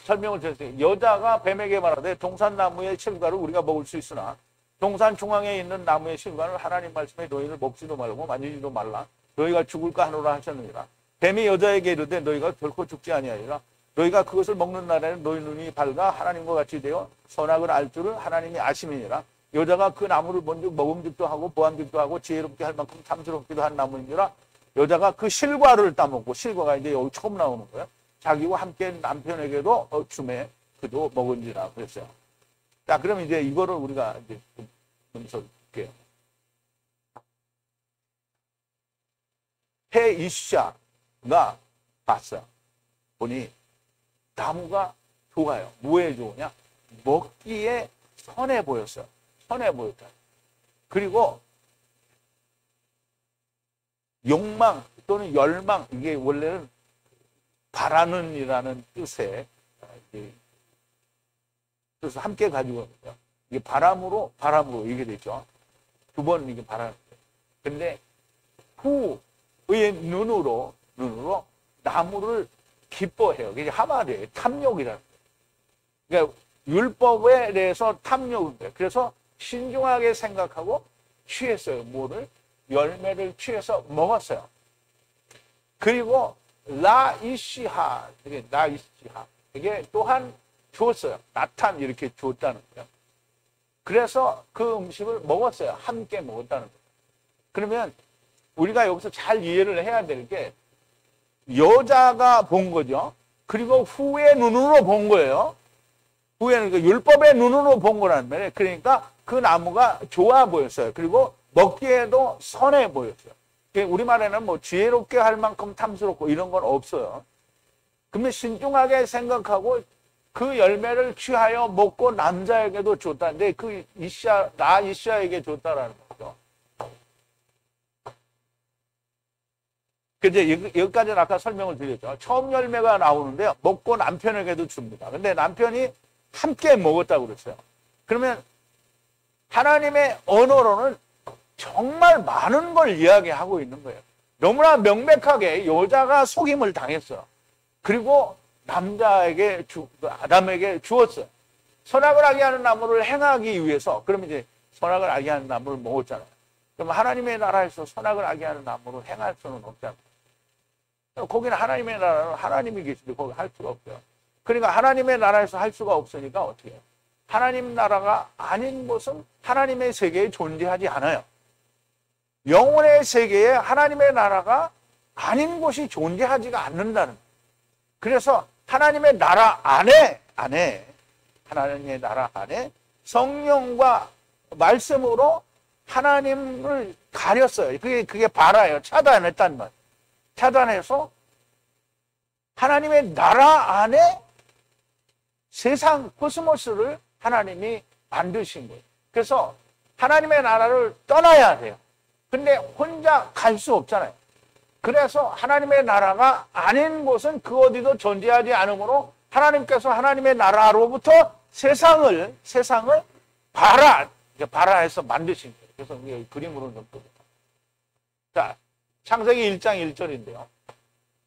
설명을 드렸어요. 여자가 뱀에게 말하되 동산나무의 실과를 우리가 먹을 수 있으나 동산 중앙에 있는 나무의 실과를 하나님 말씀에 너희를 먹지도 말고 만지지도 말라. 너희가 죽을까 하노라 하셨느니라. 뱀이 여자에게 이르되 너희가 결코 죽지 아니하리라. 너희가 그것을 먹는 날에는 너희 눈이 밝아 하나님과 같이 되어 선악을 알 줄을 하나님이 아심이니라. 여자가 그 나무를 본즉 먹음직도 하고 보암직도 하고 지혜롭게 할 만큼 탐스럽기도 한 나무인지라. 여자가 그 실과를 따먹고, 실과가 이제 여기 처음 나오는 거예요. 자기와 함께 남편에게도 주매 그도 먹은지라 그랬어요. 자, 그럼 이제 이거를 우리가 이제 좀 문서 볼게요. 이샤가 봤어요. 보니 나무가 좋아요. 뭐에 좋으냐? 먹기에 선해 보였어요. 선해 보였다. 그리고 욕망 또는 열망, 이게 원래는 바라는 이라는 뜻의 뜻을 함께 가지고 있는데요. 이게 바람으로 이게 되죠. 두 번 이게 바람. 근데 후의 눈으로 나무를 기뻐해요. 그게 하마리에요. 탐욕이라는 거예요. 그러니까 율법에 대해서 탐욕인데, 그래서 신중하게 생각하고 취했어요. 뭐를? 열매를 취해서 먹었어요. 그리고 라이시하, 이게 또한 주었어요. 나탄 이렇게 주었다는 거예요. 그래서 그 음식을 먹었어요. 함께 먹었다는 거예요. 그러면 우리가 여기서 잘 이해를 해야 될 게, 여자가 본 거죠. 그리고 후의 눈으로 본 거예요. 후에는 그 율법의 눈으로 본 거란 말이에요. 그러니까 그 나무가 좋아 보였어요. 그리고 먹기에도 선해 보였어요. 우리말에는 뭐 지혜롭게 할 만큼 탐스럽고 이런 건 없어요. 그러면 신중하게 생각하고 그 열매를 취하여 먹고 남자에게도 줬다는데, 그 이샤에게 줬다라는 거죠. 이제 여기까지는 아까 설명을 드렸죠. 처음 열매가 나오는데요. 먹고 남편에게도 줍니다. 근데 남편이 함께 먹었다고 그랬어요. 그러면 하나님의 언어로는 정말 많은 걸 이야기하고 있는 거예요. 너무나 명백하게 여자가 속임을 당했어요. 그리고 남자에게 아담에게 주었어요. 선악을 알게 하는 나무를 행하기 위해서. 그러면 이제 선악을 알게 하는 나무를 먹었잖아요. 그럼 하나님의 나라에서 선악을 알게 하는 나무를 행할 수는 없잖아요. 거기는 하나님의 나라는 하나님이 계시는데 거기 할 수가 없어요. 그러니까 하나님의 나라에서 할 수가 없으니까 어떻게 해요? 하나님 나라가 아닌 것은 하나님의 세계에 존재하지 않아요. 영혼의 세계에 하나님의 나라가 아닌 곳이 존재하지가 않는다는 거예요. 그래서 하나님의 나라 안에 하나님의 나라 안에 성령과 말씀으로 하나님을 가렸어요. 그게 바라예요. 차단했단 말이에요. 차단해서 하나님의 나라 안에 세상 코스모스를 하나님이 만드신 거예요. 그래서 하나님의 나라를 떠나야 돼요. 근데 혼자 갈 수 없잖아요. 그래서 하나님의 나라가 아닌 곳은 그 어디도 존재하지 않으므로 하나님께서 하나님의 나라로부터 세상을 바라해서 만드신 거예요. 그래서 이게 그림으로 좀 보겠습니다. 자, 창세기 1장 1절인데요.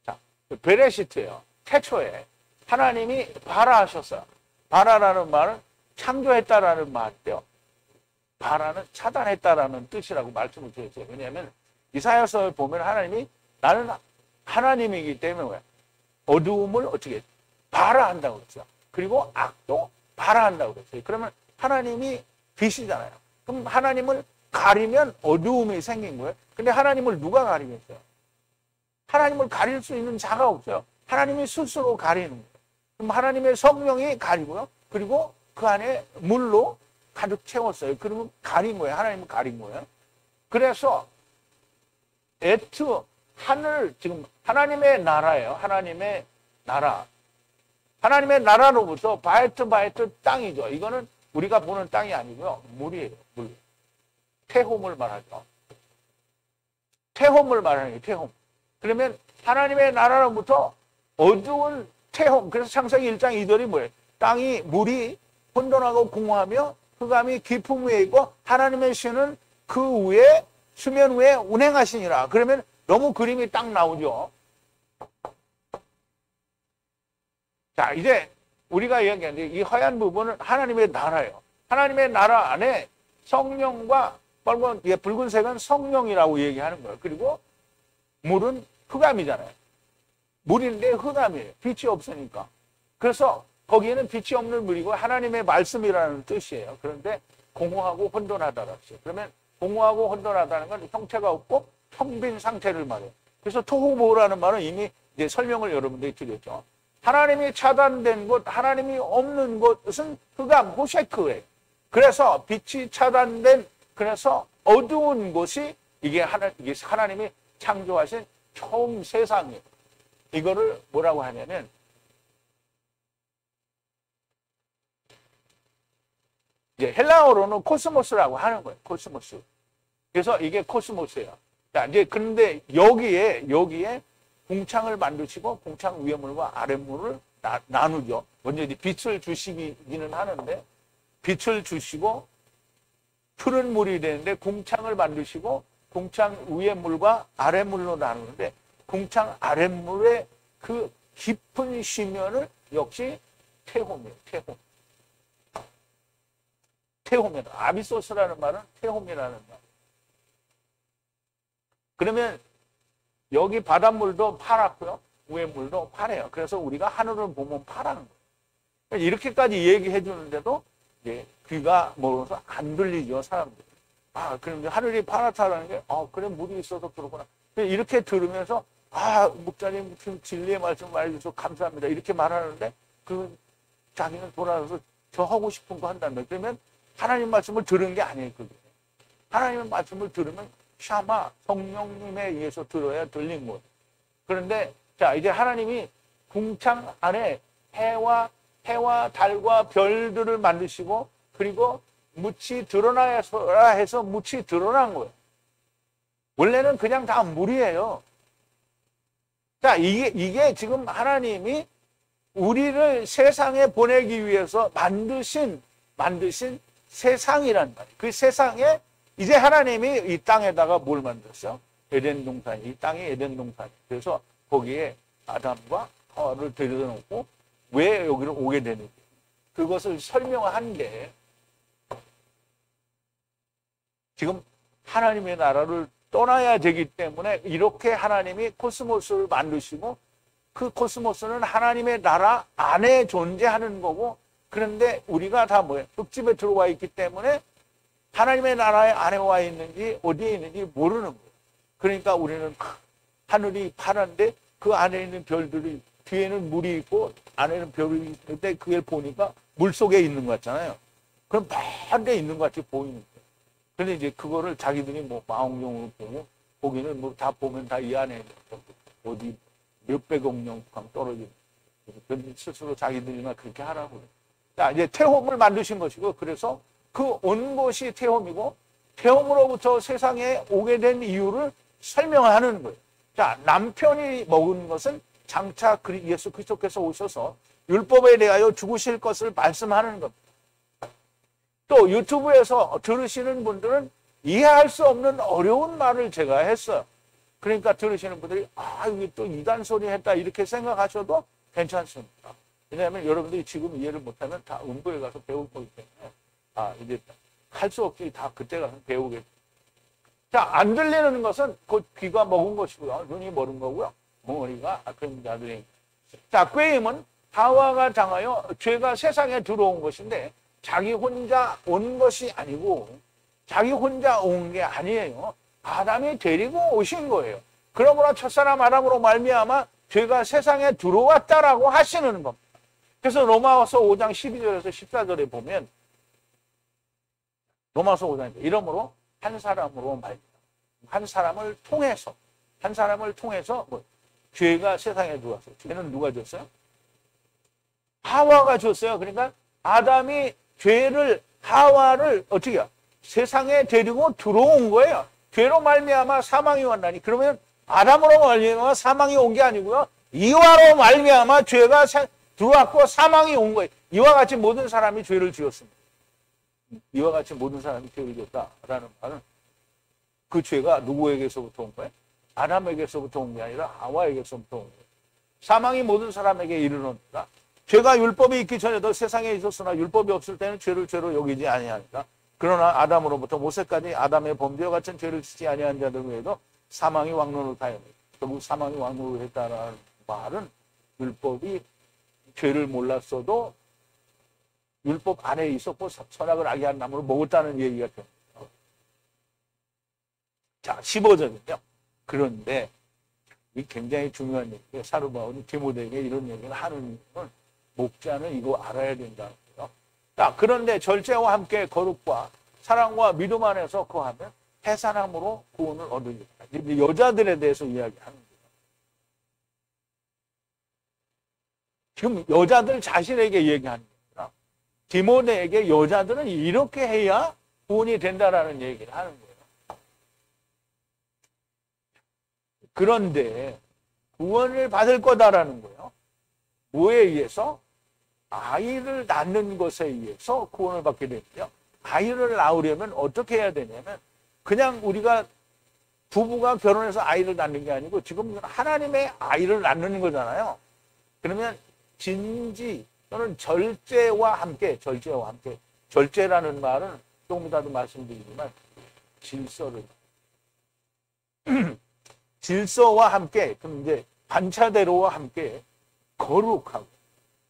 자, 베레시트예요. 태초에 하나님이 바라하셨어요. 바라라는 말은 창조했다라는 말인데요. 바라는 차단했다라는 뜻이라고 말씀을 드렸어요. 왜냐하면 이사야서에 보면 하나님이 나는 하나님이기 때문에 왜? 어두움을 어떻게 바라한다고 그랬어요. 그리고 악도 바라한다고 그랬어요. 그러면 하나님이 빛이잖아요. 그럼 하나님을 가리면 어두움이 생긴 거예요. 근데 하나님을 누가 가리겠어요? 하나님을 가릴 수 있는 자가 없어요. 하나님이 스스로 가리는 거예요. 그럼 하나님의 성령이 가리고요. 그리고 그 안에 물로 가득 채웠어요. 그러면 가린 거예요. 하나님은 가린 거예요. 그래서 하늘, 지금 하나님의 나라예요. 하나님의 나라. 하나님의 나라로부터 바이트 땅이죠. 이거는 우리가 보는 땅이 아니고요. 물이에요. 물. 태홈을 말하죠. 태홈을 말하는 게 태홈. 그러면 하나님의 나라로부터 어두운 태홈. 그래서 창세기 1장 2절이 뭐예요? 땅이 물이 혼돈하고 공허하며 흑암이 깊음 위에 있고 하나님의 신은 그 위에 수면 위에 운행하시니라. 그러면 너무 그림이 딱 나오죠. 자, 이제 우리가 이야기하는데 이 하얀 부분은 하나님의 나라예요. 하나님의 나라 안에 성령과 붉은색은 성령이라고 얘기하는 거예요. 그리고 물은 흑암이잖아요. 물인데 흑암이에요. 빛이 없으니까. 그래서 거기에는 빛이 없는 물이고 하나님의 말씀이라는 뜻이에요. 그런데 공허하고 혼돈하다라고 했어요. 그러면 공허하고 혼돈하다는 건 형체가 없고 텅 빈 상태를 말해요. 그래서 토후보라는 말은 이미 이제 설명을 여러분들이 드렸죠. 하나님이 차단된 곳, 하나님이 없는 곳은 흑암, 호셰크예요. 그래서 빛이 차단된, 그래서 어두운 곳이 이게 하나님이 창조하신 처음 세상이에요. 이거를 뭐라고 하냐면 이제 헬라어로는 코스모스라고 하는 거예요. 코스모스. 그래서 이게 코스모스예요. 자, 이제 근데 여기에 궁창을 만드시고 궁창 위에 물과 아래 물을 나누죠. 먼저 이제 빛을 주시기는 하는데 빛을 주시고 푸른 물이 되는데 궁창을 만드시고 궁창 위에 물과 아래 물로 나누는데 궁창 아래 물의 그 깊은 심연을 역시 태홈이에요. 태홈이에요. 아비소스라는 말은 태홈이라는 말. 그러면 여기 바닷물도 파랗고요. 위에 물도 파래요. 그래서 우리가 하늘을 보면 파란 거예요. 이렇게까지 얘기해 주는데도 이제 귀가 멀어서 안 들리죠, 사람들. 아, 그럼 하늘이 파랗다라는 게, 그래, 물이 있어서 그러구나. 이렇게 들으면서, 목사님, 진리의 말씀 말해주셔서 감사합니다. 이렇게 말하는데, 자기는 돌아와서 저 하고 싶은 거 한다며. 그러면 하나님 말씀을 들은 게 아니에요, 그게. 하나님의 말씀을 들으면 샤마, 성령님에 의해서 들어야 들린 거예요. 그런데, 자, 이제 하나님이 궁창 안에 해와 달과 별들을 만드시고, 그리고 묻이 드러나야 해서 묻이 드러난 거예요. 원래는 그냥 다 물이에요. 자, 이게 지금 하나님이 우리를 세상에 보내기 위해서 만드신 세상이란 말이에요. 그 세상에 이제 하나님이 이 땅에다가 뭘 만들었어요? 에덴 동산. 이 땅이 에덴 동산. 그래서 거기에 아담과 하와를 데려다 놓고 왜 여기를 오게 되는지 그것을 설명한 게 지금 하나님의 나라를 떠나야 되기 때문에 이렇게 하나님이 코스모스를 만드시고 그 코스모스는 하나님의 나라 안에 존재하는 거고 그런데 우리가 다 뭐예요? 흙집에 들어와 있기 때문에 하나님의 나라에 안에 와 있는지 어디에 있는지 모르는 거예요. 그러니까 우리는 하늘이 파란데 그 안에 있는 별들이 뒤에는 물이 있고 안에는 별이 있는데 그걸 보니까 물속에 있는 것 같잖아요. 그럼 반대 있는 것 같이 보이는 거예요. 근데 이제 그거를 자기들이 뭐 망원경으로 보고 거기는 뭐 다 보면 다 이 안에 어디 몇백억 년 떨어지는 거예요. 스스로 자기들이나 그렇게 하라고. 자, 이제 태홈을 만드신 것이고 그래서 그 온 것이 태홈이고 태홈으로부터 세상에 오게 된 이유를 설명하는 거예요. 자, 남편이 먹은 것은 장차 예수 그리스도께서 오셔서 율법에 대하여 죽으실 것을 말씀하는 겁니다. 또 유튜브에서 들으시는 분들은 이해할 수 없는 어려운 말을 제가 했어요. 그러니까 들으시는 분들이 이게 또 이단 소리 했다 이렇게 생각하셔도 괜찮습니다. 왜냐하면 여러분들이 지금 이해를 못하면 다 음부에 가서 배울 거기 때문에 이제 할 수 없이 다 그때 가서 배우겠죠. 자, 안 들리는 것은 그 귀가 먹은 것이고요. 눈이 멀은 거고요. 머리가 그런 자들이. 자, 꾀임은 하와가 당하여 죄가 세상에 들어온 것인데 자기 혼자 온 것이 아니고 자기 혼자 온 게 아니에요. 아담이 데리고 오신 거예요. 그러므로 첫사람 아담으로 말미암아 죄가 세상에 들어왔다라고 하시는 겁니다. 그래서 로마서 5장 12절에서 14절에 보면 로마서 5장 이러므로 한 사람으로 말미암아 한 사람을 통해서 뭐 죄가 세상에 들어왔어요. 죄는 누가 줬어요? 하와가 줬어요. 그러니까 아담이 하와를 어떻게 해요? 세상에 데리고 들어온 거예요. 죄로 말미암아 사망이 왔나니 그러면 아담으로 말미암아 사망이 온 게 아니고요. 이와로 말미암아 죄가 들어왔고 사망이 온 거예요. 이와 같이 모든 사람이 죄를 지었습니다. 이와 같이 모든 사람이 죄를 지었다라는 말은 그 죄가 누구에게서부터 온 거예요? 아담에게서부터 온 게 아니라 하와에게서부터 온 거예요. 사망이 모든 사람에게 이르렀다. 죄가 율법이 있기 전에도 세상에 있었으나 율법이 없을 때는 죄를 죄로 여기지 아니하니까. 그러나 아담으로부터 모세까지 아담의 범죄와 같은 죄를 짓지 아니한 자들 외에도 사망이 왕노를 하였다. 결국 사망이 왕노를 했다라는 말은 율법이 죄를 몰랐어도 율법 안에 있었고 선악을 알게 한 나무를 먹었다는 얘기가 됩니다. 자, 15절은요. 그런데 이 굉장히 중요한 얘기예요. 사도 바울이 디모데에게 이런 얘기를 하는 이유는 목자는 이거 알아야 된다는 거예요. 자, 그런데 절제와 함께 거룩과 사랑과 믿음 안에서 거하면 해산함으로 구원을 얻으리라. 이제 여자들에 대해서 이야기하는 거예요. 지금 여자들 자신에게 얘기하는 거예요. 디모데에게 여자들은 이렇게 해야 구원이 된다라는 얘기를 하는 거예요. 그런데 구원을 받을 거다라는 거예요. 뭐에 의해서? 아이를 낳는 것에 의해서 구원을 받게 되는데요. 아이를 낳으려면 어떻게 해야 되냐면 그냥 우리가 부부가 결혼해서 아이를 낳는 게 아니고 지금 하나님의 아이를 낳는 거잖아요. 그러면 진지 또는 절제와 함께 절제라는 말은 조금 이따도 말씀드리지만 질서를 질서와 함께, 그럼 이제 반차대로와 함께 거룩하고.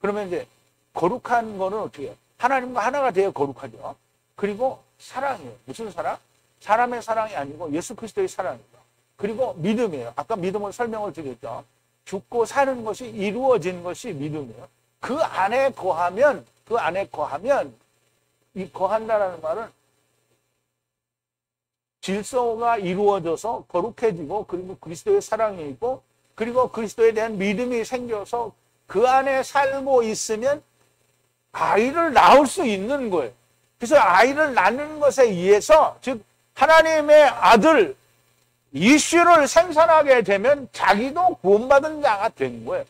그러면 이제 거룩한 거는 어떻게 해요? 하나님과 하나가 되어 거룩하죠. 그리고 사랑이에요. 무슨 사랑? 사람의 사랑이 아니고 예수 그리스도의 사랑이에요. 그리고 믿음이에요. 아까 믿음을 설명을 드렸죠. 죽고 사는 것이 이루어진 것이 믿음이에요. 그 안에 거하면, 이 거한다라는 말은 질서가 이루어져서 거룩해지고 그리고 그리스도의 사랑이 있고 그리고 그리스도에 대한 믿음이 생겨서 그 안에 살고 있으면 아이를 낳을 수 있는 거예요. 그래서 아이를 낳는 것에 의해서 즉 하나님의 아들 이슈를 생산하게 되면 자기도 구원받은 자가 된 거예요.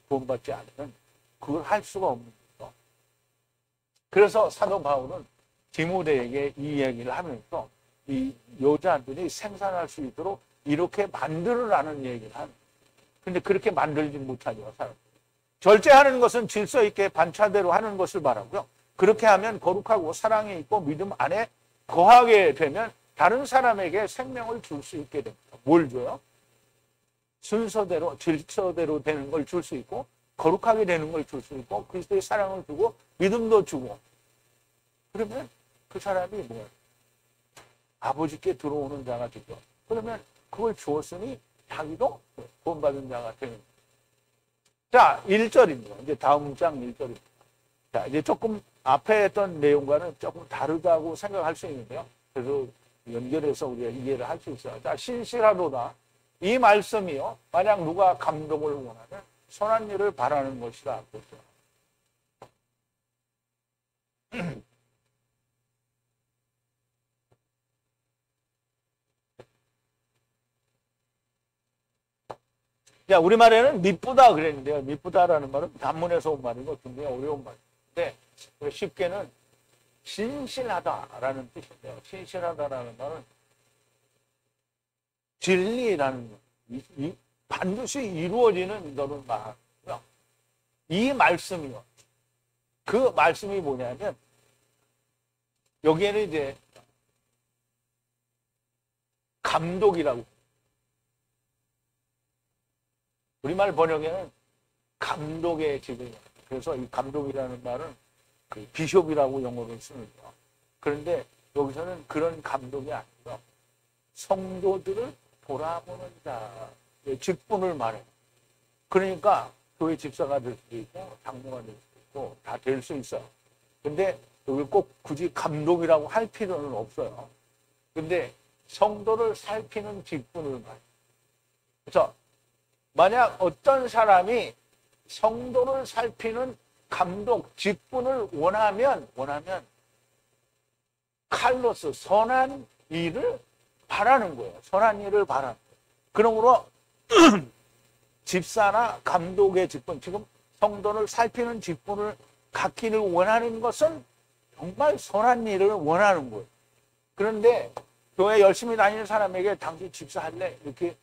구원받지 않으면 그걸 할 수가 없는 거죠. 그래서 사도 바울은 디모데에게 이 얘기를 하면서 이 여자들이 생산할 수 있도록 이렇게 만들으라는 얘기를 하는 거예요. 근데 그렇게 만들지 못하죠, 사람. 절제하는 것은 질서 있게 반차대로 하는 것을 말하고요. 그렇게 하면 거룩하고 사랑이 있고 믿음 안에 거하게 되면 다른 사람에게 생명을 줄 수 있게 됩니다. 뭘 줘요? 순서대로, 질서대로 되는 걸 줄 수 있고 거룩하게 되는 걸 줄 수 있고 그리스도의 사랑을 주고 믿음도 주고 그러면 그 사람이 뭐예요? 아버지께 들어오는 자가 되죠. 그러면 그걸 주었으니 자기도 구원받은 자가 되는 거예요. 자, 1절입니다. 이제 다음 장 1절입니다. 자, 이제 조금 앞에 했던 내용과는 조금 다르다고 생각할 수 있는데요. 그래서 연결해서 우리가 이해를 할 수 있어요. 자, 신실하도다. 이 말씀이요. 만약 누가 감동을 원하면 선한 일을 바라는 것이라. 그렇죠. 자, 우리말에는 미쁘다 그랬는데요. 미쁘다라는 말은 단문에서 온 말이고 굉장히 어려운 말인데 쉽게는 신실하다라는 뜻인데요. 신실하다라는 말은 진리라는 것, 반드시 이루어지는 너는 말이고요. 이 말씀이요. 그 말씀이 뭐냐면 여기에는 이제 감독이라고 우리말 번역에는 감독의 지금 그래서 이 감독이라는 말은 그 비숍이라고 영어를 쓰는데요. 그런데 여기서는 그런 감독이 아니라 성도들을 돌아보는 자의 직분을 말해요. 그러니까 교회 집사가 될 수도 있고 장로가 될 수도 있고 다 될 수 있어요. 근데 여기 꼭 굳이 감독이라고 할 필요는 없어요. 근데 성도를 살피는 직분을 말해요. 그래서 만약 어떤 사람이 성도를 살피는 감독, 직분을 원하면 칼로스, 선한 일을 바라는 거예요. 선한 일을 바라는 거예요. 그러므로 집사나 감독의 직분, 지금 성도를 살피는 직분을 갖기를 원하는 것은 정말 선한 일을 원하는 거예요. 그런데 교회 열심히 다니는 사람에게 당신 집사할래? 이렇게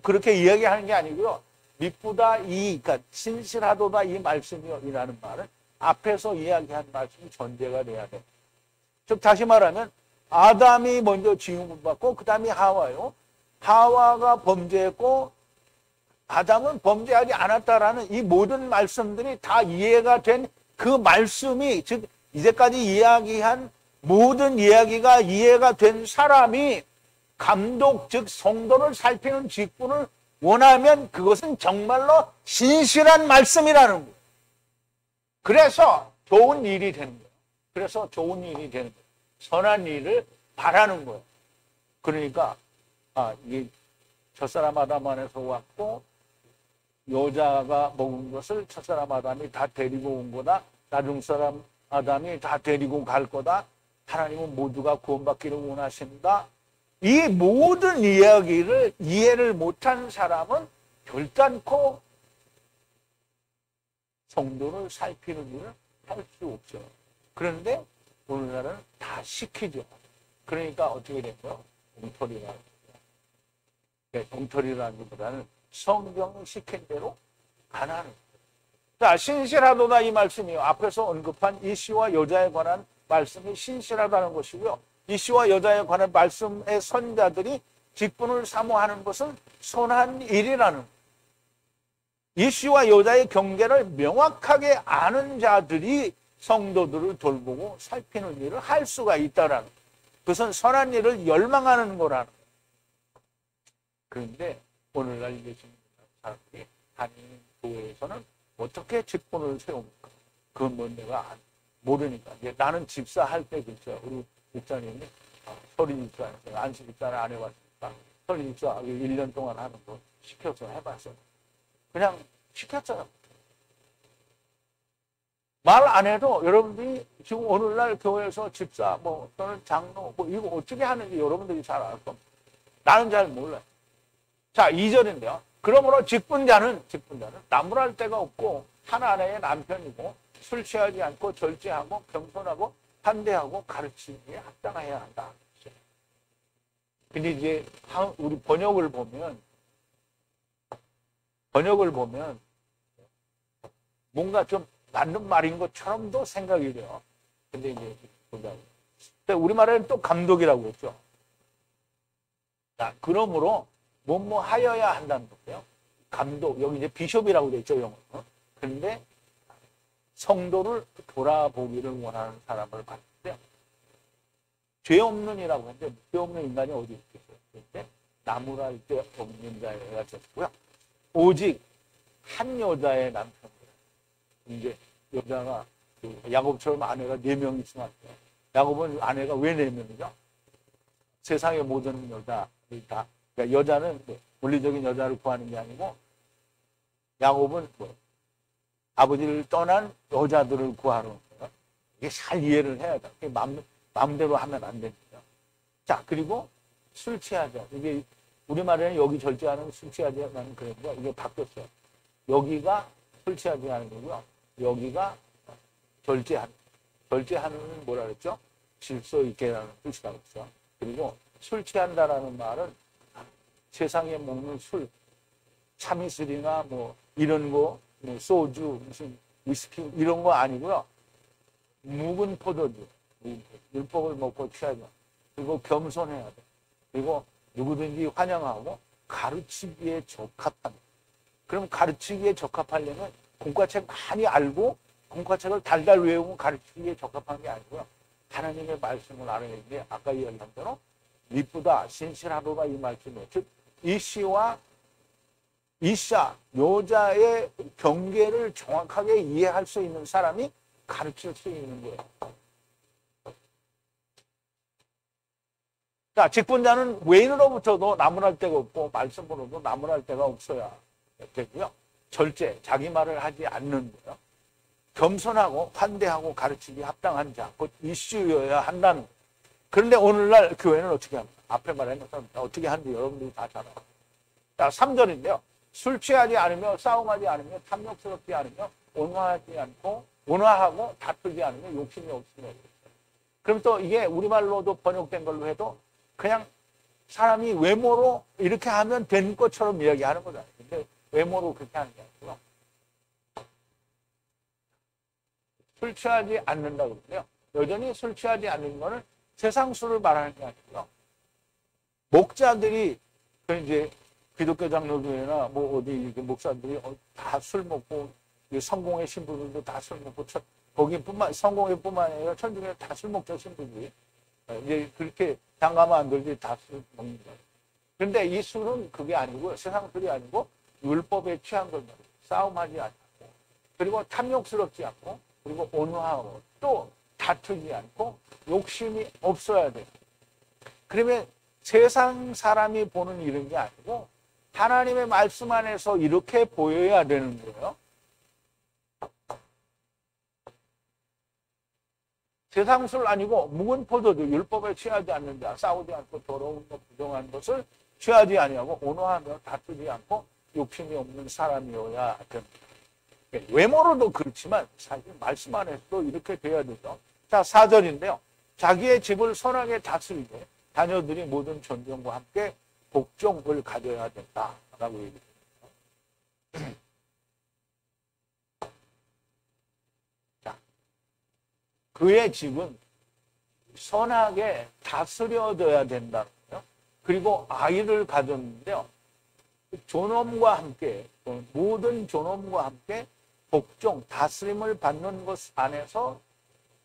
그렇게 이야기하는 게 아니고요. 미쁘다 그러니까 신실하도다 이 말씀이요. 이라는 말은 앞에서 이야기한 말씀이 전제가 돼야 돼. 즉 다시 말하면 아담이 먼저 지음을 받고 그 다음에 하와요. 하와가 범죄했고 아담은 범죄하지 않았다라는 이 모든 말씀들이 다 이해가 된 그 말씀이, 즉 이제까지 이야기한 모든 이야기가 이해가 된 사람이 감독, 즉 성도를 살피는 직분을 원하면 그것은 정말로 신실한 말씀이라는 거예요. 그래서 좋은 일이 되는 거예요. 그래서 좋은 일이 되는 거예요. 선한 일을 바라는 거예요. 그러니까 이게 첫사람 아담 안에서 왔고 여자가 먹은 것을 첫사람 아담이 다 데리고 온 거다. 나중사람 아담이 다 데리고 갈 거다. 하나님은 모두가 구원받기를 원하신다. 이 모든 이야기를 이해를 못한 사람은 결단코 성도를 살피는 일을 할 수 없죠. 그런데 오늘날은 다 시키죠. 그러니까 어떻게 된 거예요? 엉터리라는 거예요. 엉터리라는 것보다는 성경이 시킨 대로 안 하는 거예요. 자, 신실하도다 이 말씀이요. 앞에서 언급한 이씨와 여자에 관한 말씀이 신실하다는 것이고요. 이씨와 여자에 관한 말씀의 선자들이 직분을 사모하는 것은 선한 일이라는 거예요. 이씨와 여자의 경계를 명확하게 아는 자들이 성도들을 돌보고 살피는 일을 할 수가 있다라는 거예요. 그것은 선한 일을 열망하는 거라는 거예요. 그런데 오늘날 예수님 사람들이 다니는 교회에서는 어떻게 직분을 세웁니까? 그건 뭐 내가 모르니까. 이제 나는 집사 할 때 그렇죠. 우리 목사님이 설립 집사, 안식 집사를 안 해봤으니까 설립 집사 1년 동안 하는 거 시켜서 해봤어요. 그냥 시켰잖아. 말 안 해도 여러분들이 지금 오늘날 교회에서 집사 뭐 또는 장로 뭐 이거 어떻게 하는지 여러분들이 잘 알 겁니다. 나는 잘 몰라요. 자, 2절인데요. 그러므로 직분자는 나무랄 데가 없고 한 아내의 남편이고 술 취하지 않고 절제하고 겸손하고 환대하고 가르치기에 합당해야 한다. 근데 이제 우리 번역을 보면 뭔가 좀 맞는 말인 것처럼도 생각이 돼요. 근데 이제 보자고. 우리말에는 또 감독이라고 했죠. 자, 그러므로 뭐뭐 하여야 한다는 거예요. 감독, 여기 이제 비숍이라고 돼 있죠, 영어로. 그런데 성도를 돌아보기를 원하는 사람을 봤을 때 죄 없는 이라고 했는데 죄 없는 인간이 어디 있겠어요? 그런데 나무랄 데 없는 자가 됐고요. 오직 한 여자의 남편이에요. 이제 여자가 야곱처럼 아내가 4명 있으면 야곱은 아내가 왜 4명이죠? 세상의 모든 여자를 다, 그러니까 여자는 물리적인 여자를 구하는 게 아니고 야곱은 아버지를 떠난 여자들을 구하는 거예요. 이게 잘 이해를 해야 돼. 마음대로 하면 안 됩니다. 자, 그리고 술 취하자. 이게 우리말에는 여기 절제하는 술 취하지 않는 그런 거 이게 바뀌었어요. 여기가 술 취하지 않은 거고요. 여기가 절제하는 뭐라 그랬죠? 질서 있게라는 뜻이라고 했죠. 그리고 술 취한다라는 말은 세상에 먹는 술, 참이슬이나 뭐 이런 거, 뭐 소주, 무슨 위스키 이런 거 아니고요. 묵은 포도주, 율법을 먹고 취하죠. 그리고 겸손해야 돼. 그리고 누구든지 환영하고 가르치기에 적합한. 그럼 가르치기에 적합하려면 공과책 많이 알고 공과책을 달달 외우고 가르치기에 적합한 게 아니고요. 하나님의 말씀을 알아내는 게 아까 이야기한 대로 미쁘다, 신실하도다 이 말씀이에요. 즉 이씨와 이샤, 여자의 경계를 정확하게 이해할 수 있는 사람이 가르칠 수 있는 거예요. 자, 직분자는 외인으로부터도 나무랄 데가 없고 말씀으로도 나무랄 데가 없어야 되고요. 절제, 자기 말을 하지 않는 거예요. 겸손하고 환대하고 가르치기 합당한 자, 곧 이슈여야 한다는 거예요. 그런데 오늘날 교회는 어떻게 합니까? 앞에 말했던 어떻게 하는지 여러분들이 다 잘 알아요. 자, 3절인데요. 술 취하지 않으며 싸움하지 않으며 탐욕스럽지 않으며 온화하고 다투지 않으며 욕심이 없으며. 그럼 또 이게 우리말로도 번역된 걸로 해도 그냥 사람이 외모로 이렇게 하면 된 것처럼 이야기하는 거잖아요. 근데 외모로 그렇게 하는 게 아니고요. 술 취하지 않는다고 그러고요. 여전히 술 취하지 않는 거는 세상 술을 말하는 게 아니고요. 목자들이 이제 기독교 장로교회나 뭐 어디 이렇게 목사들이 다 술 먹고 성공의 신부들도 다 술 먹고 거기뿐만 성공의 뿐만 아니라 천주교회 다 술 먹죠 신부들이. 이제 그렇게 장가만 안 들지 다 술 먹는 거예요. 그런데 이 술은 그게 아니고 세상 술이 아니고 율법에 취한 걸 말이에요. 싸움하지 않고 그리고 탐욕스럽지 않고 그리고 온화하고 또 다투지 않고 욕심이 없어야 돼요. 그러면 세상 사람이 보는 이런 게 아니고 하나님의 말씀 안에서 이렇게 보여야 되는 거예요. 세상 술 아니고 묵은 포도주 율법에 취하지 않는 자 싸우지 않고 더러운 것 부정한 것을 취하지 아니하고 온화하며 다투지 않고 욕심이 없는 사람이어야 됩니다. 외모로도 그렇지만 사실 말씀 안에서도 이렇게 돼야 되죠. 자 4절인데요. 자기의 집을 선하게 다스리되 자녀들이 모든 존경과 함께 복종을 가져야 된다라고 얘기합니다. 자, 그의 집은 선하게 다스려져야 된다는 거예요. 그리고 아이를 가졌는데요. 존엄과 함께 모든 존엄과 함께 복종, 다스림을 받는 것 안에서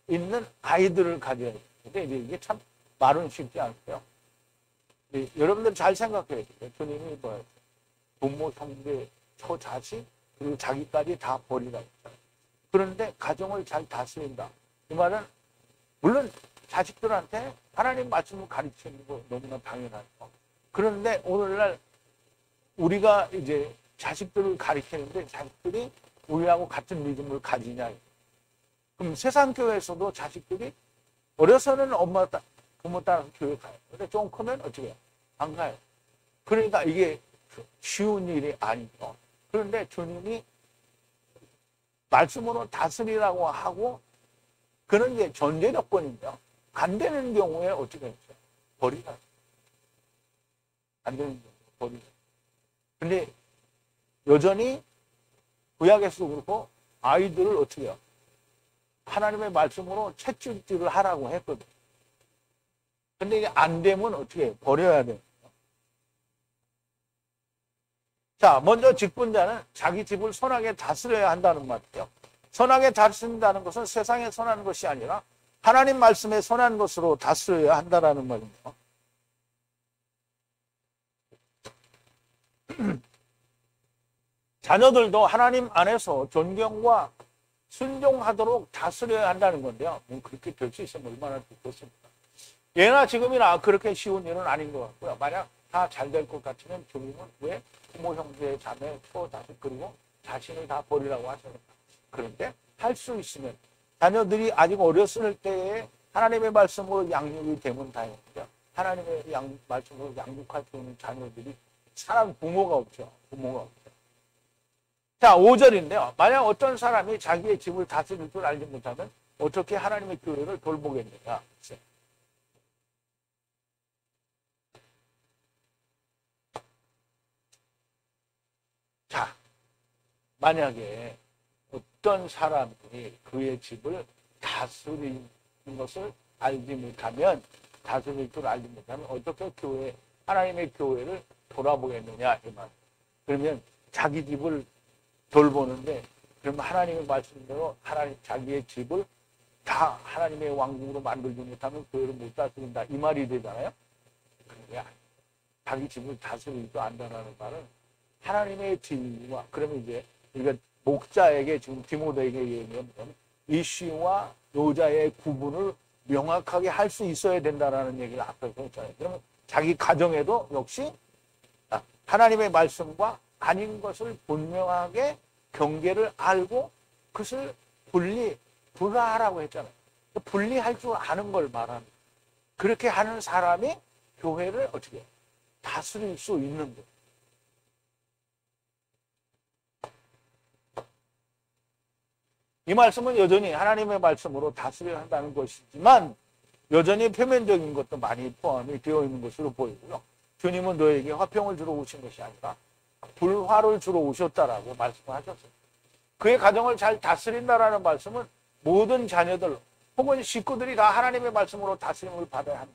있는 아이들을 가져야 돼요. 근데 이게 참 말은 쉽지 않고요. 여러분들 잘 생각해야 돼요. 주님이 뭐예요? 부모, 형제, 처자식, 그리고 자기까지 다 버리라고 했잖아요. 그런데 가정을 잘 다스린다. 이 말은 물론 자식들한테 하나님 말씀을 가르치는 거 너무나 당연하죠. 그런데 오늘날 우리가 이제 자식들을 가르치는데 자식들이 우리하고 같은 믿음을 가지냐. 그럼 세상 교회에서도 자식들이 어려서는 엄마, 부모 따라서 교회 가요. 근데 좀 크면 어떻게 해요? 안 가요. 그러니까 이게 쉬운 일이 아니죠. 그런데 주님이 말씀으로 다스리라고 하고 그런 게 전제 조건인데요. 안 되는 경우에 어떻게 했어요? 버리라. 안 되는 경우에 버리라. 근데 여전히 구약에서도 그렇고 아이들을 어떻게 해요? 하나님의 말씀으로 채찍질을 하라고 했거든. 근데 이게 안 되면 어떻게 해요? 버려야 돼요. 자, 먼저 직분자는 자기 집을 선하게 다스려야 한다는 말이에요. 선하게 다스린다는 것은 세상에 선한 것이 아니라 하나님 말씀에 선한 것으로 다스려야 한다는 말입니다. 자녀들도 하나님 안에서 존경과 순종하도록 다스려야 한다는 건데요. 그렇게 될 수 있으면 얼마나 좋겠습니까? 예나 지금이나 그렇게 쉬운 일은 아닌 것 같고요. 만약 다 잘 될 것 같으면 주님은 왜 부모, 형제, 자매, 처자식 그리고 자신을 다 버리라고 하십니까? 그런데 할 수 있으면 자녀들이 아직 어렸을 때에 하나님의 말씀으로 양육이 되면 다행이죠. 하나님의 말씀으로 양육할 수 있는 자녀들이 사람 부모가 없죠. 부모가 없죠. 자, 5절인데요. 만약 어떤 사람이 자기의 집을 다스릴 줄 알지 못하면 어떻게 하나님의 교회를 돌보겠느냐. 자, 만약에 어떤 사람이 그의 집을 다스리는 것을 알지 못하면, 다스릴 줄 알지 못하면 어떻게 하나님의 교회를 돌아보겠느냐 이 말. 그러면 자기 집을 돌보는데, 그러면 하나님의 말씀대로 자기의 집을 다 하나님의 왕국으로 만들지 못하면 교회를 못 다스린다 이 말이 되잖아요. 그게 아니에요. 자기 집을 다스리지도 않는다는 말은 하나님의 진리와, 그러면 이제 우리가 목자에게 지금 디모데에게 얘기하면 이씨와 노자의 구분을 명확하게 할 수 있어야 된다라는 얘기를 앞에서 했잖아요. 그러면 자기 가정에도 역시 하나님의 말씀과 아닌 것을 분명하게 경계를 알고 그것을 분리하라고 했잖아요. 분리할 줄 아는 걸 말하는. 그렇게 하는 사람이 교회를 어떻게 해요? 다스릴 수 있는 거예요. 이 말씀은 여전히 하나님의 말씀으로 다스려야 한다는 것이지만 여전히 표면적인 것도 많이 포함이 되어 있는 것으로 보이고요. 주님은 너에게 화평을 주러 오신 것이 아니라 불화를 주러 오셨다라고 말씀하셨어요. 그의 가정을 잘 다스린다라는 말씀은 모든 자녀들 혹은 식구들이 다 하나님의 말씀으로 다스림을 받아야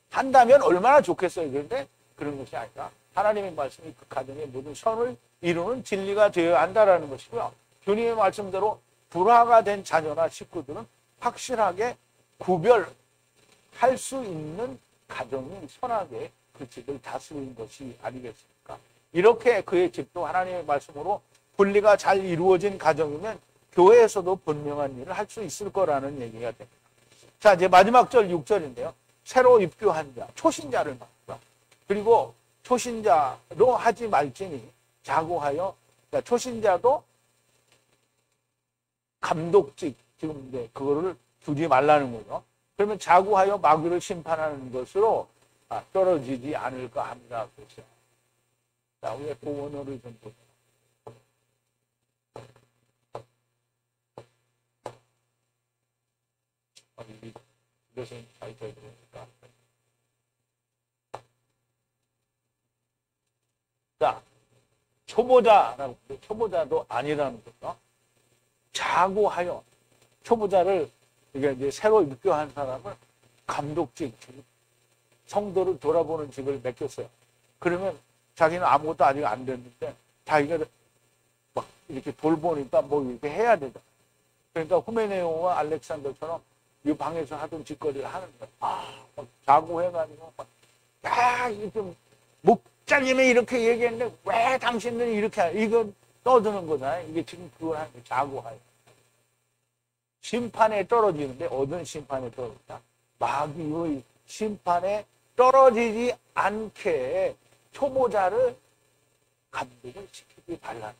한다면 얼마나 좋겠어요. 그런데 그런 것이 아니라 하나님의 말씀이 그 가정의 모든 선을 이루는 진리가 되어야 한다라는 것이고요. 주님의 말씀대로 불화가 된 자녀나 식구들은 확실하게 구별할 수 있는 가정이 선하게 그 집을 다스리는 것이 아니겠습니까? 이렇게 그의 집도 하나님의 말씀으로 분리가 잘 이루어진 가정이면 교회에서도 분명한 일을 할 수 있을 거라는 얘기가 됩니다. 자, 이제 마지막 절 6절인데요. 새로 입교한 자, 초신자를 말합니다. 그리고 초신자로 하지 말지니 자고하여, 그러니까 초신자도 감독직, 지금 이제 그거를 두지 말라는 거죠. 그러면 자고하여 마귀를 심판하는 것으로 떨어지지 않을까 합니다. 그렇죠. 자, 우리가 그 원어를 좀 보죠. 이것은 잘 써야 되니까. 자, 초보자라고, 초보자도 아니라는 거죠. 자고하여, 초보자를, 이게 이제 새로 입교한 사람을 감독직, 성도를 돌아보는 직을 맡겼어요. 그러면 자기는 아무것도 아직 안 됐는데, 자기가 막 이렇게 돌보니까 뭐 이렇게 해야 되잖아. 그러니까 후메네오와 알렉산더처럼 이 방에서 하던 짓거리를 하는 거야. 막 자고해가지고, 이렇게 목자님이 이렇게 얘기했는데 왜 당신들이 이렇게 이거 떠드는 거잖아요. 이게 지금 그걸 하는 거예요. 자고하여. 심판에 떨어지는데 어떤 심판에 떨어지냐? 마귀의 심판에 떨어지지 않게 초보자를 감독을 시키기 달라는.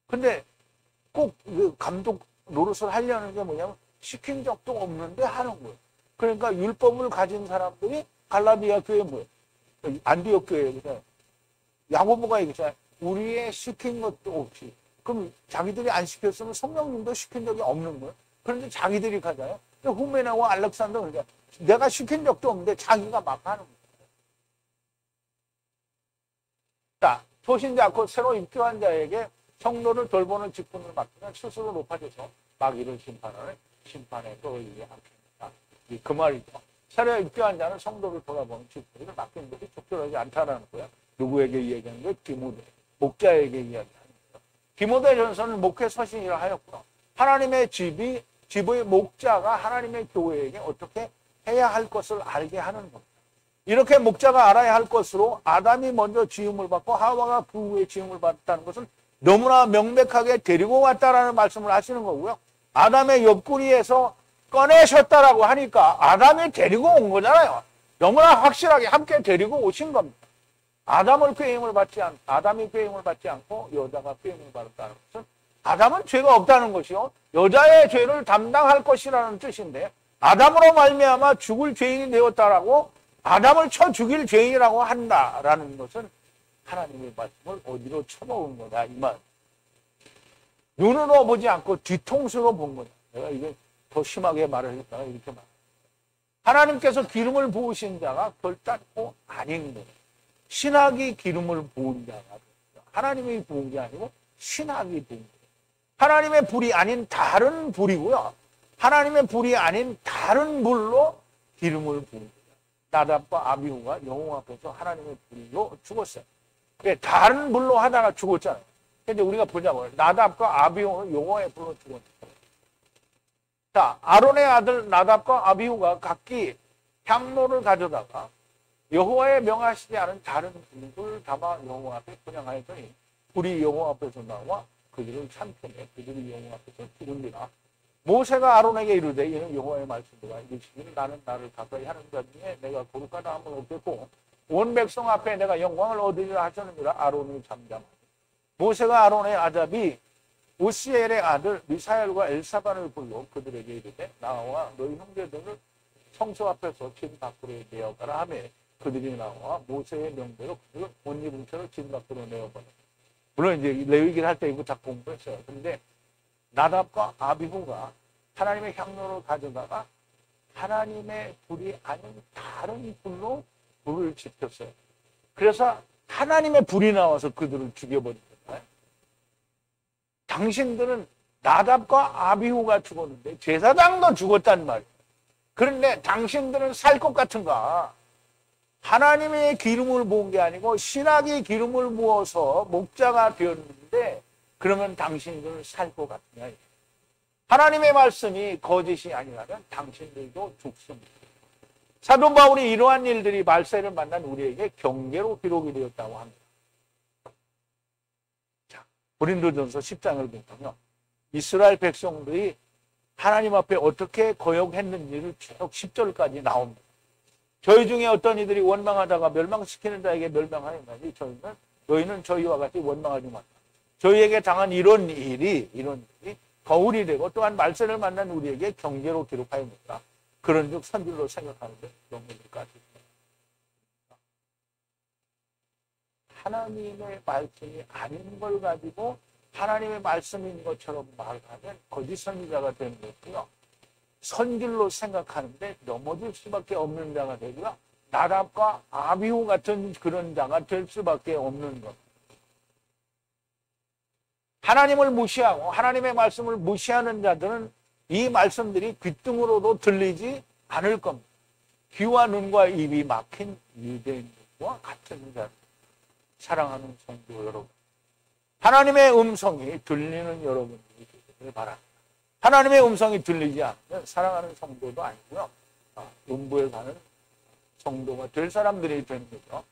근데 꼭 그 감독 노릇을 하려는 게 뭐냐면 시킨 적도 없는데 하는 거예요. 그러니까 율법을 가진 사람들이 갈라디아 교회 뭐예요? 안디옥 교회 야고보가 얘기했잖아요. 우리의 시킨 것도 없이. 그럼 자기들이 안 시켰으면 성령님도 시킨 적이 없는 거예요. 그런데 자기들이 가잖아요. 후메나와 알렉산더 그러니까 내가 시킨 적도 없는데 자기가 막 하는 거예요. 자, 초신자 곧 새로 입교한 자에게 성도를 돌보는 직분을 맡기면 스스로 높아져서 마귀를 심판하는 심판에 떨어지지 않겠다. 그 말이죠. 새로 입교한 자는 성도를 돌아보는 직분을 맡기는 것이 적절하지 않다라는 거야. 누구에게 이야기하는 거예요? 디모데. 목자에게 이야기하는 거예요. 디모데 전서는 목회 서신이라 하였고요. 하나님의 집의 목자가 하나님의 교회에게 어떻게 해야 할 것을 알게 하는 겁니다. 이렇게 목자가 알아야 할 것으로 아담이 먼저 지음을 받고 하와가 그 후에 지음을 받았다는 것은 너무나 명백하게 데리고 왔다라는 말씀을 하시는 거고요. 아담의 옆구리에서 꺼내셨다라고 하니까 아담이 데리고 온 거잖아요. 너무나 확실하게 함께 데리고 오신 겁니다. 아담이 꾀임을 받지 않고 여자가 꾀임을 받았다는 것은 아담은 죄가 없다는 것이요. 여자의 죄를 담당할 것이라는 뜻인데 아담으로 말미암아 죽을 죄인이 되었다라고 아담을 쳐 죽일 죄인이라고 한다라는 것은 하나님의 말씀을 어디로 쳐먹은 거다 이 말. 눈으로 보지 않고 뒤통수로 본 거다. 내가 이게 더 심하게 말을 했다가 이렇게 말. 하나님께서 기름을 부으신 자가 결단코 아닌 거예요. 신학이 기름을 부은 자가 하나님이 부은 게 아니고 신학이 부은 거예요. 하나님의 불이 아닌 다른 불이고요. 하나님의 불이 아닌 다른 불로 기름을 부은 거예요. 나답과 아비후가 여호와 앞에서 하나님의 불로 죽었어요. 다른 불로 하다가 죽었잖아요. 근데 우리가 보자고요. 나답과 아비후는 여호와의 불로 죽었어요. 자, 아론의 아들 나답과 아비후가 각기 향로를 가져다가 여호와의 명하시지 않은 다른 불을 담아 여호와 앞에 분향하였더니 불이 여호와 앞에서 나와 그들을 참편해 그들이 여호와 앞에서 죽으니라. 모세가 아론에게 이르되 이는 여호와의 말씀이라 이르시기를 나는 나를 가까이 하는 자 중에 내가 거룩하다 함을 얻겠고 온 백성 앞에 내가 영광을 얻으리라 하셨느니라. 아론이 잠잠하니 모세가 아론의 아잡이 우시엘의 아들 미사엘과 엘사반을 불러 그들에게 이르되 나와 너희 형제들을 성소 앞에서 진 밖으로 내어가라 하며 그들이 나와 모세의 명대로 그들을 옷 입은 채로 진 밖으로 내어버려. 물론 이제 레위기를 할 때 이거 다 공부했어요. 근데 나답과 아비후가 하나님의 향로를 가져다가 하나님의 불이 아닌 다른 불로 불을 지폈어요. 그래서 하나님의 불이 나와서 그들을 죽여버린 거예요. 당신들은 나답과 아비후가 죽었는데 제사장도 죽었단 말이에요. 그런데 당신들은 살 것 같은가? 하나님의 기름을 부은 게 아니고 신학의 기름을 부어서 목자가 되었는데 그러면 당신들은 살 것 같으냐? 하나님의 말씀이 거짓이 아니라면 당신들도 죽습니다. 사도 바울이 이러한 일들이 말세를 만난 우리에게 경계로 기록이 되었다고 합니다. 자, 고린도전서 10장을 보면요. 이스라엘 백성들이 하나님 앞에 어떻게 거역했는지를 쭉 10절까지 나옵니다. 저희 중에 어떤 이들이 원망하다가 멸망시키는 자에게 멸망하였나니 너희는 저희와 같이 원망하지 말라. 저희에게 당한 이런 일이 거울이 되고 또한 말세를 만난 우리에게 경계로 기록하였다. 그런즉 선질로 생각하는데 영문까지 하나님의 말씀이 아닌 걸 가지고 하나님의 말씀인 것처럼 말하면 거짓 선지자가 되는 거고요. 선질로 생각하는데 넘어질 수밖에 없는 자가 되고요. 나답과 아비후 같은 그런 자가 될 수밖에 없는 것. 하나님을 무시하고 하나님의 말씀을 무시하는 자들은 이 말씀들이 귓등으로도 들리지 않을 겁니다. 귀와 눈과 입이 막힌 유대인과 같은 자. 사랑하는 성도 여러분. 하나님의 음성이 들리는 여러분들이 되기를 바랍니다. 하나님의 음성이 들리지 않으면 사랑하는 성도도 아니고요. 음부에 가는 성도가 될 사람들이 되는 거죠.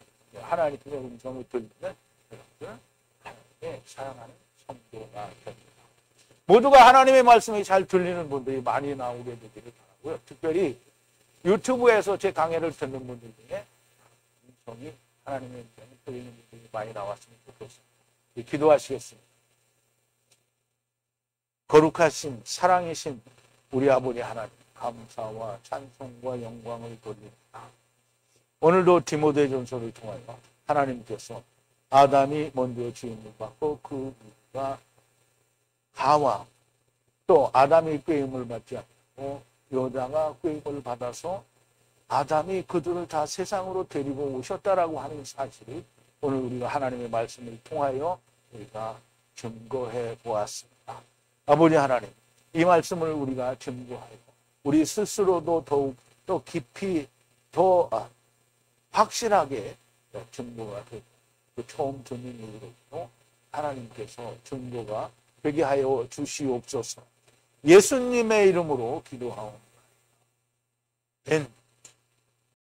하나님의 음성이 들리면 여러분들 하나님의 사랑하는 성도가 됩니다. 모두가 하나님의 말씀이 잘 들리는 분들이 많이 나오게 되기를 바라고요. 특별히 유튜브에서 제 강의를 듣는 분들 중에 음성이 하나님의 음성이 들리는 분들이 많이 나왔으면 좋겠습니다. 기도하시겠습니다. 거룩하신 사랑이신 우리 아버지 하나님, 감사와 찬송과 영광을 돌립니다. 오늘도 디모데전서를 통하여 하나님께서 아담이 먼저 지음을 받고 그 이유가 하와 또 아담이 꾀임을 받지 않고 여자가 꾀임을 받아서 아담이 그들을 다 세상으로 데리고 오셨다라고 하는 사실을 오늘 우리가 하나님의 말씀을 통하여 우리가 증거해 보았습니다. 아버지 하나님, 이 말씀을 우리가 증거하여 우리 스스로도 더욱 더 깊이 더 확실하게 증거가 되고 그 처음 듣는 이유로 하나님께서 증거가 되게 하여 주시옵소서. 예수님의 이름으로 기도하옵나이다.